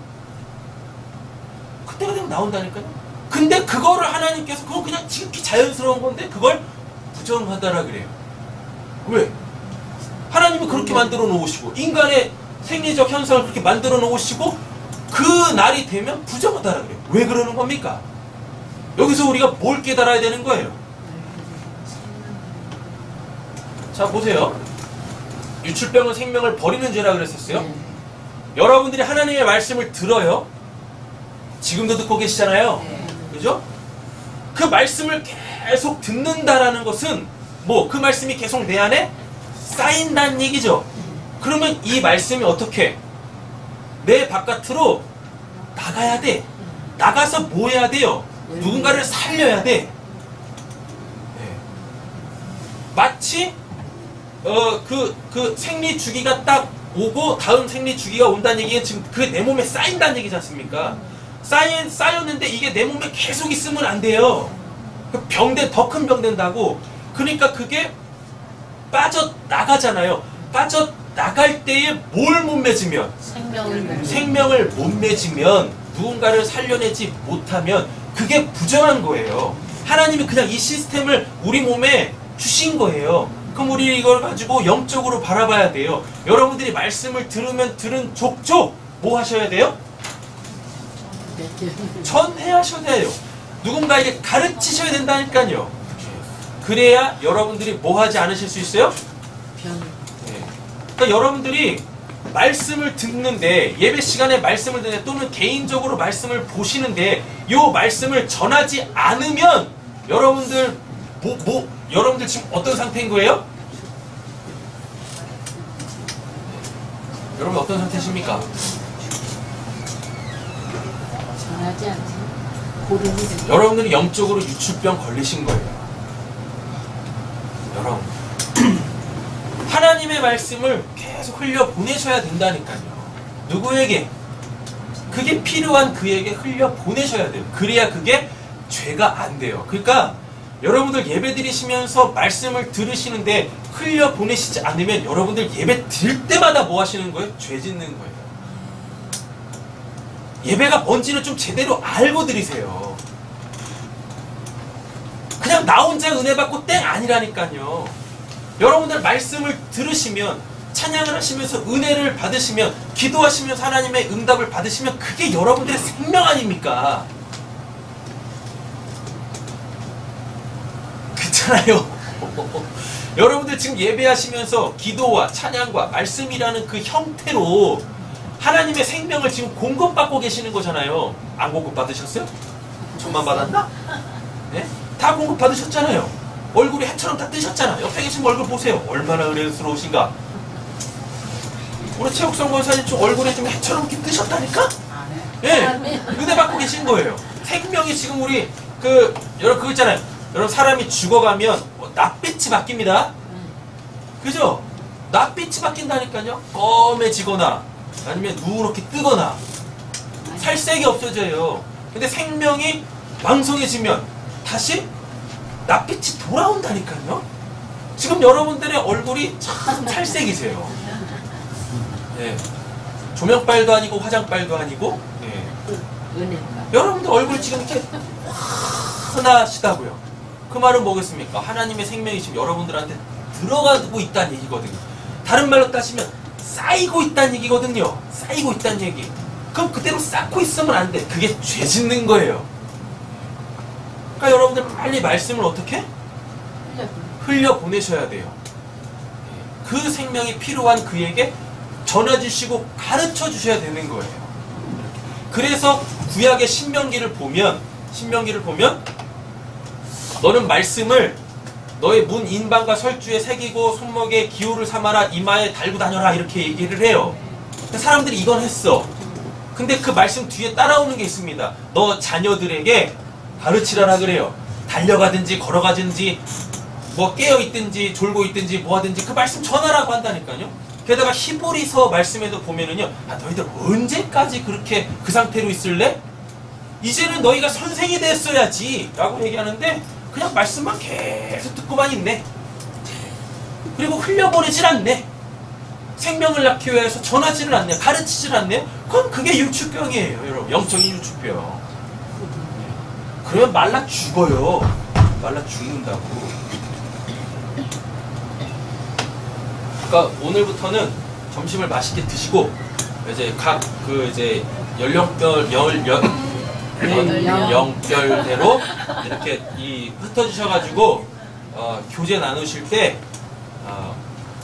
Speaker 1: 그때가 되면 나온다니까요. 근데 그거를 하나님께서 그건 그냥 지극히 자연스러운 건데 그걸 부정하더라 그래요. 왜? 하나님이 그렇게 만들어 놓으시고 인간의 생리적 현상을 그렇게 만들어 놓으시고 그 날이 되면 부정하더라 그래요. 왜 그러는 겁니까? 여기서 우리가 뭘 깨달아야 되는 거예요? 자 보세요. 유출병은 생명을 버리는 죄라 그랬었어요. 여러분들이 하나님의 말씀을 들어요. 지금도 듣고 계시잖아요. 그죠? 그 말씀을 계속 듣는다라는 것은 그 말씀이 계속 내 안에 쌓인다는 얘기죠. 그러면 이 말씀이 어떻게 내 바깥으로 나가야 돼. 나가서 뭐 해야 돼요? 누군가를 살려야 돼. 네. 마치 그 생리 주기가 딱 오고 다음 생리 주기가 온다는 얘기는 지금 그 내 몸에 쌓인다는 얘기지 않습니까? 쌓였는데 이게 내 몸에 계속 있으면 안 돼요. 더 큰 병 된다고. 그러니까 그게 빠져나가잖아요. 빠져나갈 때에 뭘 못 맺으면? 생명을 못 맺으면, 누군가를 살려내지 못하면 그게 부정한 거예요. 하나님이 그냥 이 시스템을 우리 몸에 주신 거예요. 그럼 우리 이걸 가지고 영적으로 바라봐야 돼요. 여러분들이 말씀을 들은 족족 뭐 하셔야 돼요? 전해하셔야 돼요. 누군가에게 가르치셔야 된다니까요. 그래야 여러분들이 뭐 하지 않으실 수 있어요? 그러니까 여러분들이 말씀을 듣는데, 예배 시간에 말씀을 듣는데, 또는 개인적으로 말씀을 보시는데 이 말씀을 전하지 않으면 여러분들 여러분들 지금 어떤 상태인 거예요? 여러분 어떤 상태십니까?
Speaker 3: 전하지 않지. 고르는
Speaker 1: 여러분들이 영적으로 유출병 걸리신 거예요. 여러분 하나님의 말씀을 계속 흘려 보내셔야 된다니까요. 누구에게? 그게 필요한 그에게 흘려 보내셔야 돼요. 그래야 그게 죄가 안 돼요. 그러니까 여러분들 예배 드리시면서 말씀을 들으시는데 흘려 보내시지 않으면 여러분들 예배 드릴 때마다 뭐 하시는 거예요? 죄 짓는 거예요. 예배가 뭔지는 좀 제대로 알고 드리세요. 그냥 나 혼자 은혜 받고 땡 아니라니까요. 여러분들 말씀을 들으시면 찬양을 하시면서 은혜를 받으시면 기도하시면서 하나님의 응답을 받으시면 그게 여러분들의 생명 아닙니까? 그렇잖아요. 여러분들 지금 예배하시면서 기도와 찬양과 말씀이라는 그 형태로 하나님의 생명을 지금 공급받고 계시는 거잖아요. 안 공급받으셨어요? 저만 받았나? 네? 다 공급받으셨잖아요. 얼굴이 해처럼 다 뜨셨잖아. 옆에 계신 얼굴 보세요. 얼마나 은혜스러우신가. 우리 최욱성 권사님 좀 얼굴에 좀 해처럼 이렇게 뜨셨다니까? 예, 은혜 받고 계신 거예요. 생명이 지금 우리 여러분 그거 있잖아요. 여러분 사람이 죽어가면 낯빛이 바뀝니다. 그죠? 낯빛이 바뀐다니까요. 검해지거나 아니면 누렇게 뜨거나 살색이 없어져요. 근데 생명이 왕성해지면 다시 낯빛이 돌아온다니까요. 지금 여러분들의 얼굴이 참 찰색이세요. 네. 조명빨도 아니고 화장빨도 아니고 네. 여러분들 얼굴 지금 이렇게 환하시다고요. 그 말은 뭐겠습니까? 하나님의 생명이 지금 여러분들한테 들어가고 있다는 얘기거든요. 다른 말로 따지면 쌓이고 있다는 얘기거든요. 쌓이고 있다는 얘기. 그럼 그대로 쌓고 있으면 안 돼. 그게 죄 짓는 거예요. 그러니까 여러분들 빨리 말씀을 어떻게? 흘려보내셔야 돼요. 그 생명이 필요한 그에게 전해주시고 가르쳐주셔야 되는 거예요. 그래서 구약의 신명기를 보면 너는 말씀을 너의 문 인방과 설주에 새기고 손목에 기호를 삼아라 이마에 달고 다녀라 이렇게 얘기를 해요. 사람들이 이건 했어. 근데 그 말씀 뒤에 따라오는 게 있습니다. 너 자녀들에게 가르치라라 그래요. 달려가든지 걸어가든지 뭐 깨어있든지 졸고 있든지 뭐 하든지 그 말씀 전하라고 한다니까요. 게다가 히브리서 말씀에도 보면은요, 너희들 언제까지 그렇게 그 상태로 있을래? 이제는 너희가 선생이 됐어야지 라고 얘기하는데 그냥 말씀만 계속 듣고만 있네. 그리고 흘려보내질 않네. 생명을 낳기 위해서 전하지를 않네. 가르치질 않네. 그럼 그게 유축병이에요, 여러분. 영적인 유축병. 그러면 말라 죽어요. 말라 죽는다고. 그러니까 오늘부터는 점심을 맛있게 드시고 이제 각 이제 연령별대로 이렇게 흩어지셔가지고 교제 나누실 때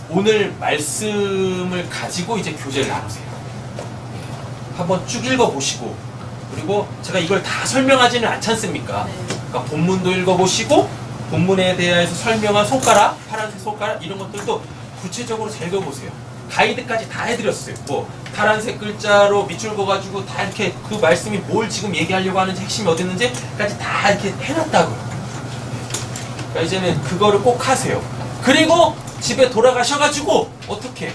Speaker 1: 오늘 말씀을 가지고 이제 교제를 나누세요. 한번 쭉 읽어보시고 그리고 제가 이걸 다 설명하지는 않지 않습니까? 그러니까 본문도 읽어보시고 본문에 대해서 설명한 손가락, 파란색 손가락 이런 것들도 구체적으로 잘 읽어보세요. 가이드까지 다 해드렸어요. 뭐 파란색 글자로 밑줄 그어가지고 다 이렇게 그 말씀이 뭘 지금 얘기하려고 하는지 핵심이 어디 있는지까지 다 이렇게 해놨다고요. 그러니까 이제는 그거를 꼭 하세요. 그리고 집에 돌아가셔가지고 어떻게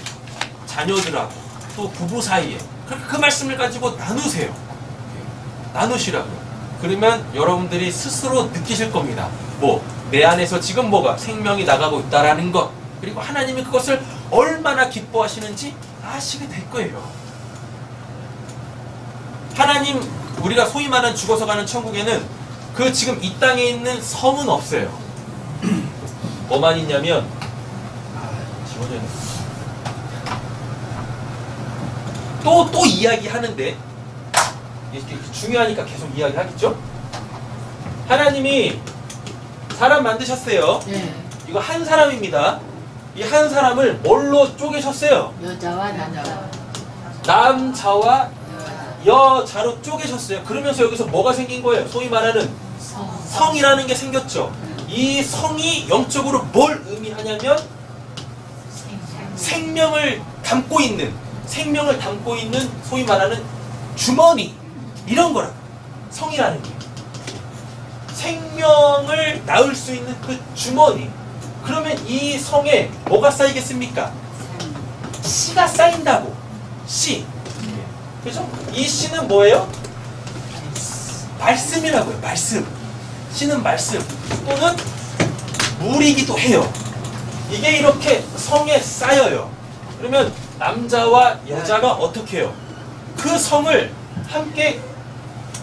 Speaker 1: 자녀들하고 또 부부 사이에 그 말씀을 가지고 나누세요. 나누시라고요. 그러면 여러분들이 스스로 느끼실 겁니다. 뭐 내 안에서 지금 뭐가 생명이 나가고 있다라는 것 그리고 하나님이 그것을 얼마나 기뻐하시는지 아시게 될 거예요. 하나님 우리가 소위 말하는 죽어서 가는 천국에는 그 지금 이 땅에 있는 섬은 없어요. 뭐만 있냐면 또 이야기하는데 이게 중요하니까 계속 이야기하겠죠? 하나님이 사람 만드셨어요.
Speaker 3: 네.
Speaker 1: 이거 한 사람입니다. 이 한 사람을 뭘로 쪼개셨어요?
Speaker 3: 여자와 남자.
Speaker 1: 남자와 여자로 쪼개셨어요. 그러면서 여기서 뭐가 생긴 거예요? 소위 말하는 성이라는 게 생겼죠. 이 성이 영적으로 뭘 의미하냐면 생명을 담고 있는 소위 말하는 주머니 이런 거라. 성이라는 게 생명을 낳을 수 있는 그 주머니. 그러면 이 성에 뭐가 쌓이겠습니까? 씨가 쌓인다고. 씨. 그죠? 이 씨는 뭐예요? 말씀이라고요. 말씀. 씨는 말씀 또는 물이기도 해요. 이게 이렇게 성에 쌓여요. 그러면 남자와 여자가 어떻게 해요? 그 성을 함께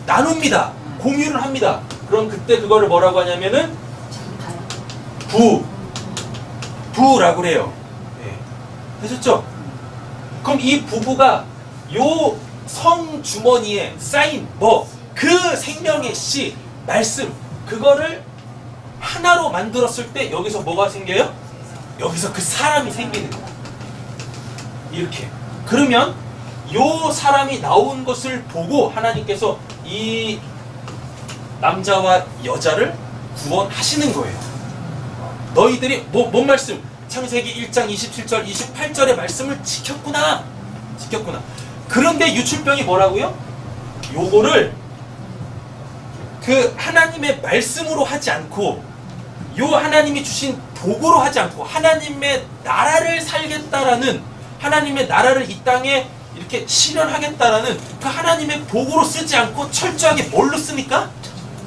Speaker 1: 나눕니다. 공유를 합니다. 그럼 그때 그거를 뭐라고 하냐면은 부라고 그래요. 네. 되셨죠? 그럼 이 부부가 요 성 주머니에 쌓인 그 생명의 씨, 말씀 그거를 하나로 만들었을 때 여기서 뭐가 생겨요? 여기서 그 사람이 생기는 거야. 이렇게. 그러면 요 사람이 나온 것을 보고 하나님께서 이 남자와 여자를 구원하시는 거예요. 너희들이 뭔 말씀? 창세기 1장 27절 28절의 말씀을 지켰구나. 그런데 유출병이 뭐라고요? 요거를 그 하나님의 말씀으로 하지 않고 요 하나님이 주신 복으로 하지 않고 하나님의 나라를 살겠다라는 하나님의 나라를 이 땅에 이렇게 실현하겠다라는 그 하나님의 복으로 쓰지 않고 철저하게 뭘로 쓰니까?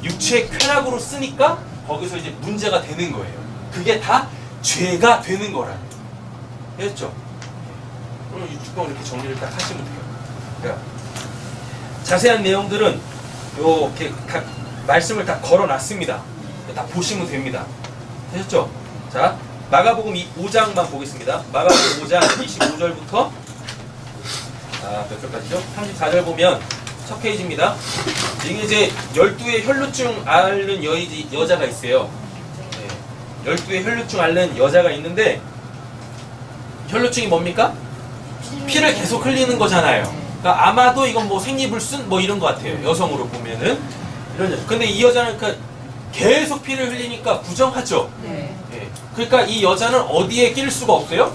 Speaker 1: 육체의 쾌락으로 쓰니까 거기서 이제 문제가 되는 거예요. 그게 다 죄가 되는 거라는 거예요. 됐죠? 그럼 유축병을 이렇게 정리를 딱 하시면 돼요. 그러니까 자세한 내용들은 이렇게 각 말씀을 다 걸어놨습니다. 다 보시면 됩니다. 되셨죠? 자, 마가복음 5장만 보겠습니다. 마가복음 5장 25절부터 몇 절까지죠? 34절 보면 첫 페이지입니다. 이게 이제 12의 혈루증 앓는 여자가 있어요. 네. 12의 혈루증 앓는 여자가 있는데 혈루증이 뭡니까? 피를 계속 흘리는 거잖아요. 그러니까 아마도 이건 뭐 생리불순 뭐 이런 것 같아요. 여성으로 보면은 이런 여자. 근데 이 여자는 계속 피를 흘리니까 부정하죠.
Speaker 3: 네.
Speaker 1: 예. 그러니까 이 여자는 어디에 낄 수가 없어요?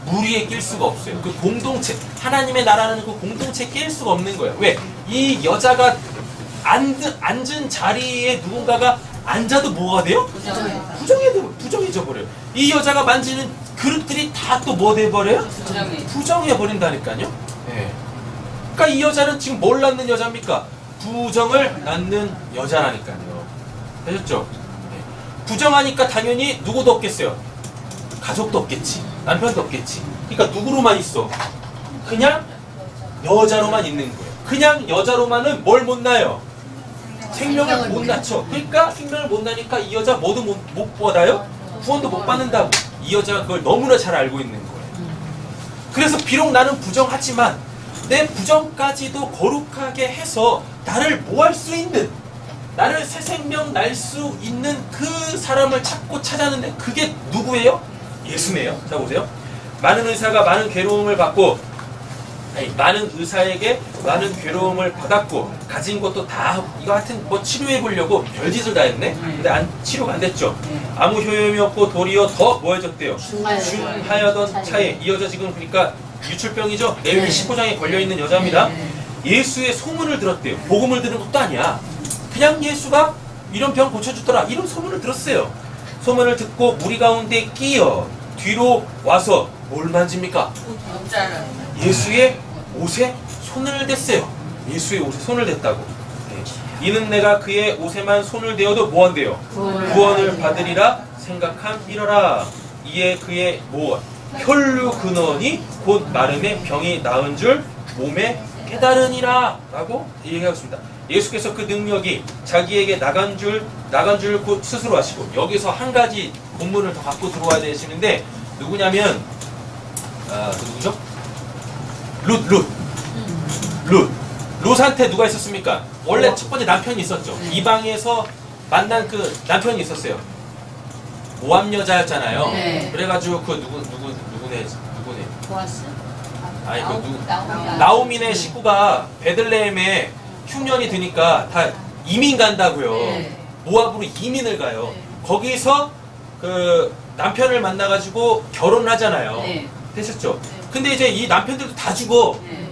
Speaker 1: 물 위에 낄 수가 없어요. 그 공동체, 하나님의 나라는 그 공동체에 낄 수가 없는 거예요. 왜? 이 여자가 앉은 자리에 누군가가 앉아도 뭐가 돼요? 부정해져 버려요. 이 여자가 만지는 그릇들이 다 또 뭐 돼버려요? 부정해 버린다니까요. 예. 그러니까 이 여자는 지금 뭘 낳는 여자입니까? 부정을 낳는 여자라니까요. 되셨죠? 예. 부정하니까 당연히 누구도 없겠어요. 가족도 없겠지. 남편도 없겠지. 그러니까 누구로만 있어? 그냥 여자로만 있는 거예요. 그냥 여자로만은 뭘 못 낳아요? 생명을 못 낳죠. 그러니까 생명을 못 낳으니까 이 여자 뭐도 못 받아요? 구원도 못 받는다고. 이 여자가 그걸 너무나 잘 알고 있는 거예요. 그래서 비록 나는 부정하지만 내 부정까지도 거룩하게 해서 나를 뭐 할 수 있는, 나를 새 생명 날 수 있는 그 사람을 찾고 찾았는데 그게 누구예요? 예수네요. 자 보세요. 많은 의사가 많은 괴로움을 받고 많은 의사에게 많은 괴로움을 받았고 가진 것도 다 이거 하여튼 뭐 치료해 보려고 별짓을 다 했네. 근데 치료가 안 됐죠. 아무 효용이 없고 도리어 더 뭐해졌대요? 중하여던 차에 이 여자 지금 그러니까 유출병이죠. 레위기 15장에 걸려있는 여자입니다. 예수의 소문을 들었대요. 복음을 들은 것도 아니야. 그냥 예수가 이런 병 고쳐주더라 이런 소문을 들었어요. 소문을 듣고 무리 가운데 끼어 뒤로 와서 뭘 만집니까? 예수의 옷에 손을 댔어요. 예수의 옷에 손을 댔다고. 네. 이는 내가 그의 옷에만 손을 대어도 뭐한대요? 구원을 받으리라 생각함이러라. 이에 그의 혈루 근원이 곧 마름의 병이 나은 줄 몸에 깨달으니라 라고 얘기하고 있습니다. 예수께서 그 능력이 자기에게 나간 줄 곧 스스로 하시고 여기서 한 가지 본문을 더 갖고 들어와야 되시는데 누구냐면 누구죠? 룻한테 누가 있었습니까? 원래 첫 번째 남편이 있었죠. 이방에서 만난 그 남편이 있었어요. 모함 여자였잖아요.
Speaker 3: 네.
Speaker 1: 그래가지고 그 누구네?
Speaker 3: 보았어.
Speaker 1: 아니 나오미네 식구가 베들레헴에 흉년이 드니까 다 이민 간다고요.
Speaker 3: 네.
Speaker 1: 모압으로 이민을 가요. 거기서 그 남편을 만나가지고 결혼을 하잖아요.
Speaker 3: 네.
Speaker 1: 되셨죠?
Speaker 3: 네.
Speaker 1: 근데 이제 이 남편들도 다 죽어.
Speaker 3: 네.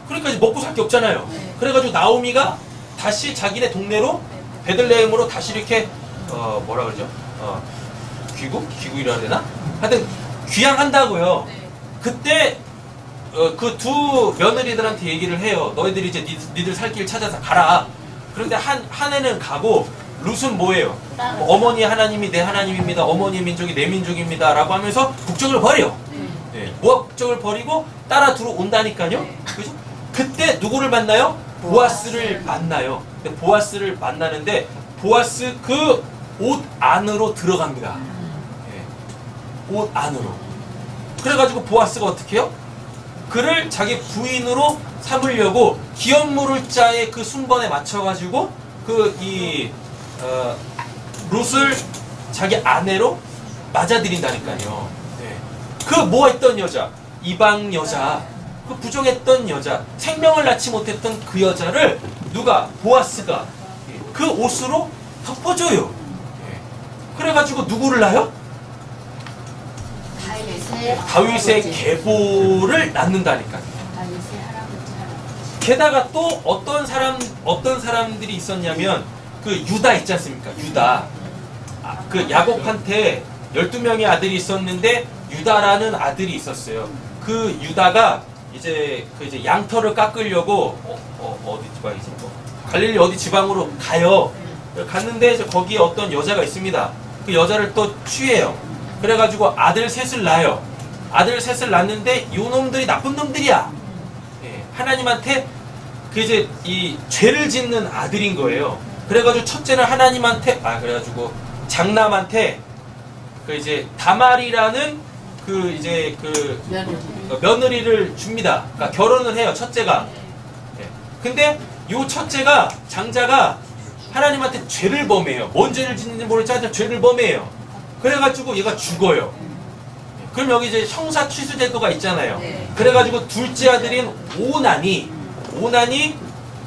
Speaker 1: 그러니까 이제 먹고 살 게 없잖아요.
Speaker 3: 네.
Speaker 1: 그래가지고 나오미가 다시 자기네 동네로 베들레헴으로 다시 이렇게 뭐라 그러죠? 귀국이라 해야 되나? 하여튼 귀향한다고요.
Speaker 3: 네.
Speaker 1: 그때 그 두 며느리들한테 얘기를 해요. 너희들이 이제 니들 살 길 찾아서 가라. 그런데 한 애는 가고 룻은 뭐예요? 어머니 하나님이 내 하나님입니다. 어머니 민족이 내 민족입니다. 라고 하면서 국적을 버려. 네. 모압 국적을 버리고 따라 들어온다니까요.
Speaker 3: 네.
Speaker 1: 그죠? 그때 누구를 만나요? 보아스를 만나요. 근데 보아스를 만나는데 보아스 그 옷 안으로 들어갑니다. 네. 옷 안으로. 그래가지고 보아스가 어떻게 해요? 그를 자기 부인으로 삼으려고 기업물을 자의 그 순번에 맞춰가지고 룻을 자기 아내로 맞아들인다니까요. 네. 그 뭐했던 여자, 이방 여자, 그 부정했던 여자, 생명을 낳지 못했던 그 여자를 누가 보아스가 그 옷으로 덮어줘요. 네. 그래가지고 누구를 낳아요? 다윗의 계보를 낳는다니까요.
Speaker 3: 다윗의 할아버지.
Speaker 1: 게다가 또 어떤 사람들이 있었냐면 그 유다 있지 않습니까? 유다. 그 야곱한테 12명의 아들이 있었는데 유다라는 아들이 있었어요. 그 유다가 이제 양털을 깎으려고 어디 지방이지? 갈릴리 어디 지방으로 가요. 갔는데 이제 거기에 어떤 여자가 있습니다. 그 여자를 또 취해요. 그래가지고 아들 셋을 낳아요. 아들 셋을 낳는데 요 놈들이 나쁜 놈들이야. 예, 하나님한테 그 이제 이 죄를 짓는 아들인 거예요. 그래가지고 첫째는 하나님한테 그래가지고 장남한테 그 이제 다말이라는 그 이제 그 며느리를 줍니다. 그러니까 결혼을 해요. 첫째가. 예. 근데 요 첫째가 장자가 하나님한테 죄를 범해요. 뭔 죄를 짓는지 모르겠지만 죄를 범해요. 그래가지고 얘가 죽어요. 그럼 여기 이제 형사 취수 제도가 있잖아요.
Speaker 3: 네.
Speaker 1: 그래가지고 둘째 아들인 오난이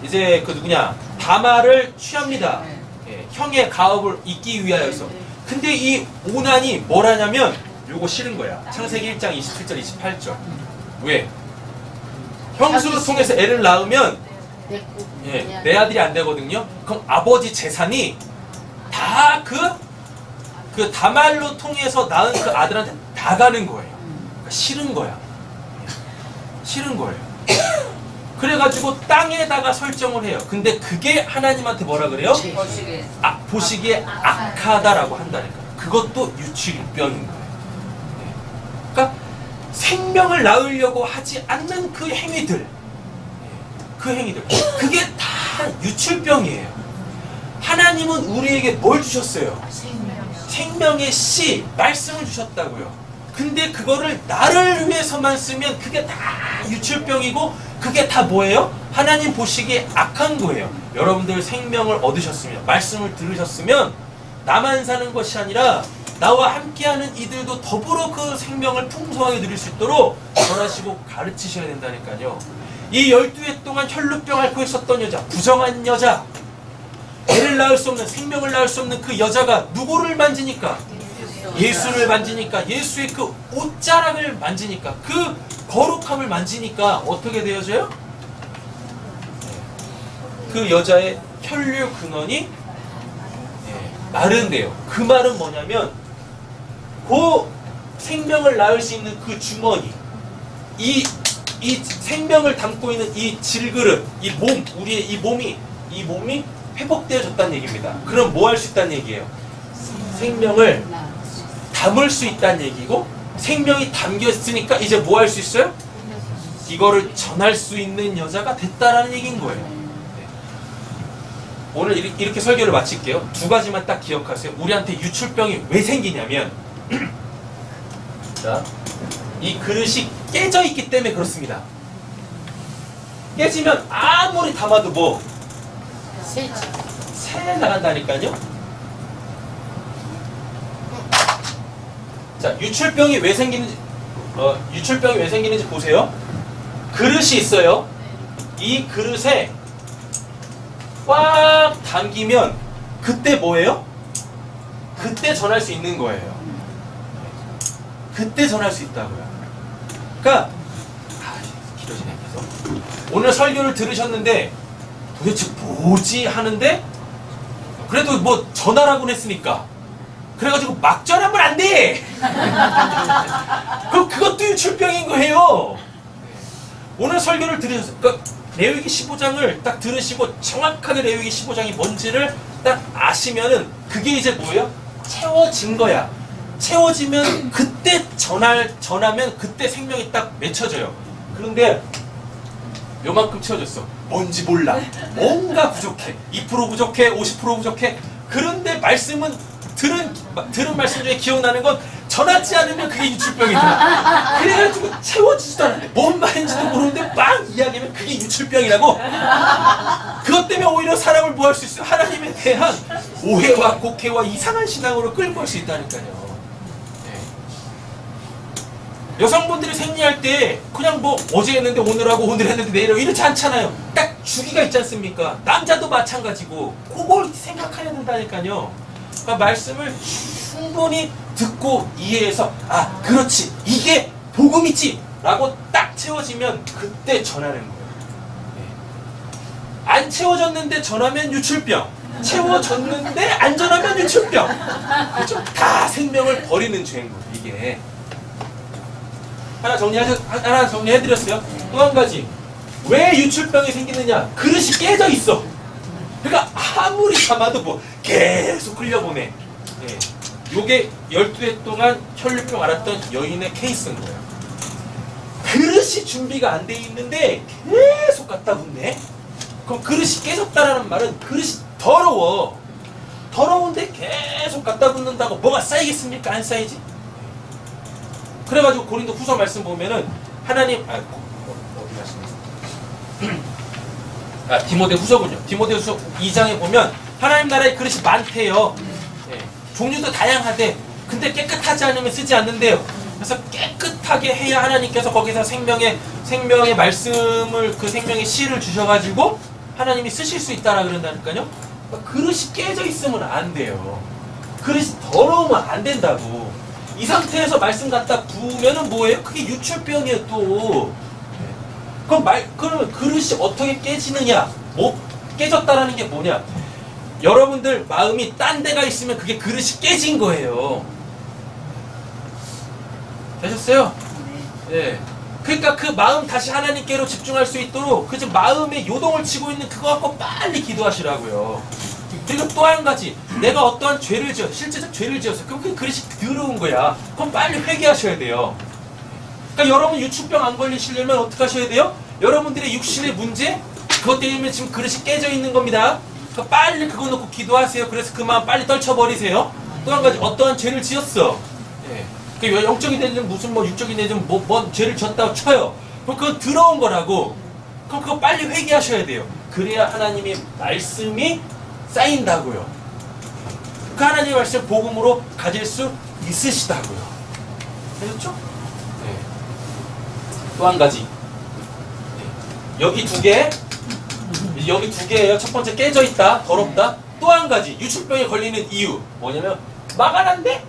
Speaker 1: 이제 그 누구냐 다말을 취합니다. 예, 형의 가업을 잇기 위하여서. 근데 이 오난이 뭘 하냐면 요거 싫은 거야. 창세기 1장 27절 28절. 왜? 형수를 통해서 애를 낳으면 내 아들이 안 되거든요. 그럼 아버지 재산이 다 그 다말로 통해서 낳은 그 아들한테 다 가는 거예요. 그러니까 싫은 거야. 싫은 거예요. 그래가지고 땅에다가 설정을 해요. 근데 그게 하나님한테 뭐라 그래요? 보시기에 악하다라고 한다니까. 그것도 유출병인 거예요. 그러니까 생명을 낳으려고 하지 않는 그 행위들, 그게 다 유출병이에요. 하나님은 우리에게 뭘 주셨어요? 생명의 씨, 말씀을 주셨다고요. 근데 그거를 나를 위해서만 쓰면 그게 다 유출병이고 그게 다 뭐예요? 하나님 보시기에 악한 거예요. 여러분들 생명을 얻으셨으면, 말씀을 들으셨으면 나만 사는 것이 아니라 나와 함께하는 이들도 더불어 그 생명을 풍성하게 누릴 수 있도록 전하시고 가르치셔야 된다니까요. 이 12해 동안 혈루병 앓고 있었던 여자, 부정한 여자, 애를 낳을 수 없는, 생명을 낳을 수 없는 그 여자가 누구를 만지니까? 예수를 만지니까, 예수의 그 옷자락을 만지니까, 그 거룩함을 만지니까 어떻게 되어져요? 그 여자의 혈류 근원이 마른대요. 그 말은 뭐냐면 그 생명을 낳을 수 있는 그 주머니, 이 생명을 담고 있는 이 질그릇, 이 몸, 우리의 이 몸이 회복되어졌다는 얘기입니다. 그럼 뭐 할 수 있다는 얘기예요? 생명을 담을 수 있다는 얘기고, 생명이 담겼으니까 이제 뭐 할 수 있어요? 이거를 전할 수 있는 여자가 됐다라는 얘기인 거예요. 네. 오늘 이렇게 설교를 마칠게요. 두 가지만 딱 기억하세요. 우리한테 유출병이 왜 생기냐면 자, 이 그릇이 깨져 있기 때문에 그렇습니다. 깨지면 아무리 담아도 뭐 새 나간다니까요. 자, 유출병이 왜 생기는지 보세요. 그릇이 있어요. 이 그릇에 꽉 담기면 그때 뭐예요? 그때 전할 수 있는 거예요. 그때 전할 수 있다고요. 그러니까 길어지네 계속. 오늘 설교를 들으셨는데 도대체 뭐지 하는데 그래도 뭐 전하라고 했으니까 그래가지고 막 전하면 안 돼. 그럼 그것도 유출병인 거예요. 오늘 설교를 들으셨어요. 그러니까 레위기 15장을 딱 들으시고 정확하게 레위기 15장이 뭔지를 딱 아시면은 그게 이제 뭐예요? 채워진 거야. 채워지면 그때 전하면 그때 생명이 딱 맺혀져요. 그런데 요만큼 채워졌어. 뭔지 몰라. 뭔가 부족해. 2% 부족해. 50% 부족해. 그런데 말씀은 들은 말씀 중에 기억나는 건 전하지 않으면 그게 유출병이다. 그래가지고 채워지지도 않는데 뭔 말인지도 모르는데 막 이야기하면 그게 유출병이라고. 그것 때문에 오히려 사람을 뭐 할 수 있어요? 하나님에 대한 오해와 곡해와 이상한 신앙으로 끌고 갈 수 있다니까요. 여성분들이 생리할 때 그냥 뭐 어제 했는데 오늘 하고 오늘 했는데 내일 하고 이렇지 않잖아요. 딱 주기가 있지 않습니까? 남자도 마찬가지고 그걸 생각해야 된다니까요. 그러니까 말씀을 충분히 듣고 이해해서 아 그렇지 이게 복음이지 라고 딱 채워지면 그때 전하는 거예요. 안 채워졌는데 전하면 유출병, 채워졌는데 안 전하면 유출병. 그렇죠? 다 생명을 버리는 죄인 거예요 이게. 하나 정리해드렸어요. 또 한 가지. 왜 유출병이 생기느냐? 그릇이 깨져 있어. 그러니까 아무리 참아도 뭐 계속 흘려보내. 예. 요게 12해 동안 혈류병 앓았던 여인의 케이스인 거예요. 그릇이 준비가 안 돼 있는데 계속 갖다 붓네. 그럼 그릇이 깨졌다라는 말은 그릇이 더러워. 더러운데 계속 갖다 붓는다고 뭐가 쌓이겠습니까? 안 쌓이지? 그래가지고 고린도 후서 말씀 보면은 하나님 어디 가시네? 디모데 후서군요. 디모데 후서 2장에 보면 하나님 나라의 그릇이 많대요. 예, 종류도 다양하대. 근데 깨끗하지 않으면 쓰지 않는데요. 그래서 깨끗하게 해야 하나님께서 거기서 생명의 말씀을 그 생명의 씨를 주셔가지고 하나님이 쓰실 수 있다라 그런다니까요. 그러니까 그릇이 깨져 있으면 안 돼요. 그릇이 더러우면 안 된다고. 이 상태에서 말씀 갖다 부으면은 뭐예요? 그게 유출병이에요 또. 그러면 그릇이 어떻게 깨지느냐? 뭐 깨졌다라는 게 뭐냐? 여러분들 마음이 딴 데가 있으면 그게 그릇이 깨진 거예요. 되셨어요? 네. 그러니까 그 마음 다시 하나님께로 집중할 수 있도록 그 지금 마음에 요동을 치고 있는 그거 갖고 빨리 기도하시라고요. 그리고 또 한 가지, 내가 어떠한 죄를 실제적 죄를 지었어요. 그럼 그 그릇이 더러운 거야. 그럼 빨리 회개하셔야 돼요. 그러니까 여러분 유출병 안 걸리시려면 어떻게 하셔야 돼요? 여러분들의 육신의 문제, 그것 때문에 지금 그릇이 깨져 있는 겁니다. 그러니까 빨리 그거 놓고 기도하세요. 그래서 그 마음 빨리 떨쳐버리세요. 또 한 가지, 어떠한 죄를 지었어. 예. 그 영적인 애들은 무슨 뭐 육적인 애들은 뭔 죄를 졌다고 쳐요. 그럼 그거 더러운 거라고. 그럼 그거 빨리 회개하셔야 돼요. 그래야 하나님의 말씀이 쌓인다고요. 그 하나님의 말씀 복음으로 가질 수 있으시다고요. 되셨죠? 네. 또 한 가지. 네. 여기 두 개예요. 첫 번째 깨져 있다, 더럽다. 또 한 가지 유출병에 걸리는 이유 뭐냐면 막아놨네.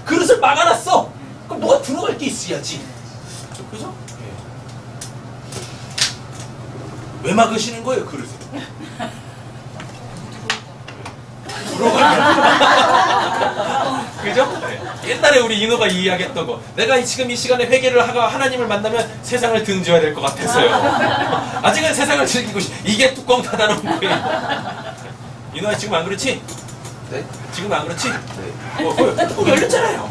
Speaker 1: 그릇을 막아놨어. 그럼 뭐가 들어갈 게 있어야지. 그죠? 네. 왜 막으시는 거예요, 그릇을? 그죠? 네. 옛날에 우리 인호가 이야기했던 거. 내가 지금 이 시간에 회개를 하고 하나님을 만나면 세상을 등져야 될 것 같아서요. 아직은 세상을 즐기고 이게 뚜껑 닫아놓은 거예요. 인호야 지금 안 그렇지? 네? 지금 안 그렇지? 네. 뚜껑 열렸잖아요.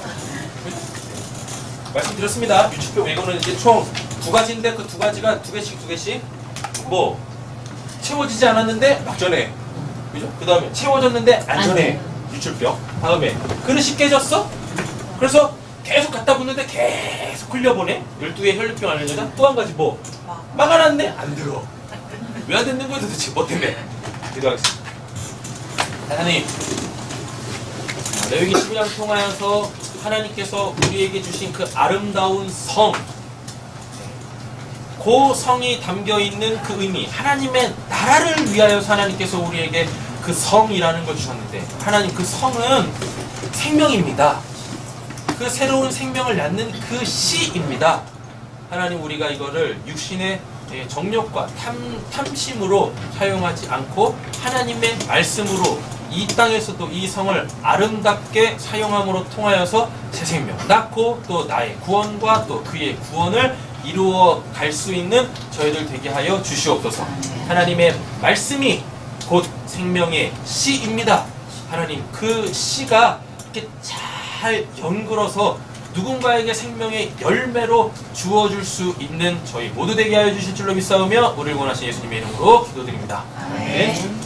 Speaker 1: 말씀드렸습니다. 유축병 외고는 이제 총 2가지인데 그 2가지가 2개씩 뭐 채워지지 않았는데 막 전해. 그죠? 그 다음에 채워졌는데 안 전해. 유출병. 다음에 그릇이 깨졌어? 그래서 계속 갖다 붓는데 계속 흘려보내. 12의 혈류병 앓는 여자. 또 한 가지 뭐 막아놨네? 안 들어. 왜 안 듣는 거야 도대체? 뭐 때문에? 기도하겠습니다. 하나님, 레위기 12장 통하여서 하나님께서 우리에게 주신 그 아름다운 성, 그 성이 담겨있는 그 의미, 하나님의 나라를 위하여서 하나님께서 우리에게 그 성이라는 걸 주셨는데 하나님 그 성은 생명입니다. 그 새로운 생명을 낳는 그 씨입니다. 하나님 우리가 이거를 육신의 정욕과 탐심으로 사용하지 않고 하나님의 말씀으로 이 땅에서도 이 성을 아름답게 사용함으로 통하여서 새 생명 낳고 또 나의 구원과 또 그의 구원을 이루어 갈 수 있는 저희들 되게 하여 주시옵소서. 하나님의 말씀이 곧 생명의 씨입니다. 하나님 그 씨가 이렇게 잘 연글어서 누군가에게 생명의 열매로 주어줄 수 있는 저희 모두 되게 하여 주실 줄로 믿사오며 우리를 원하신 예수님의 이름으로 기도드립니다. 아멘.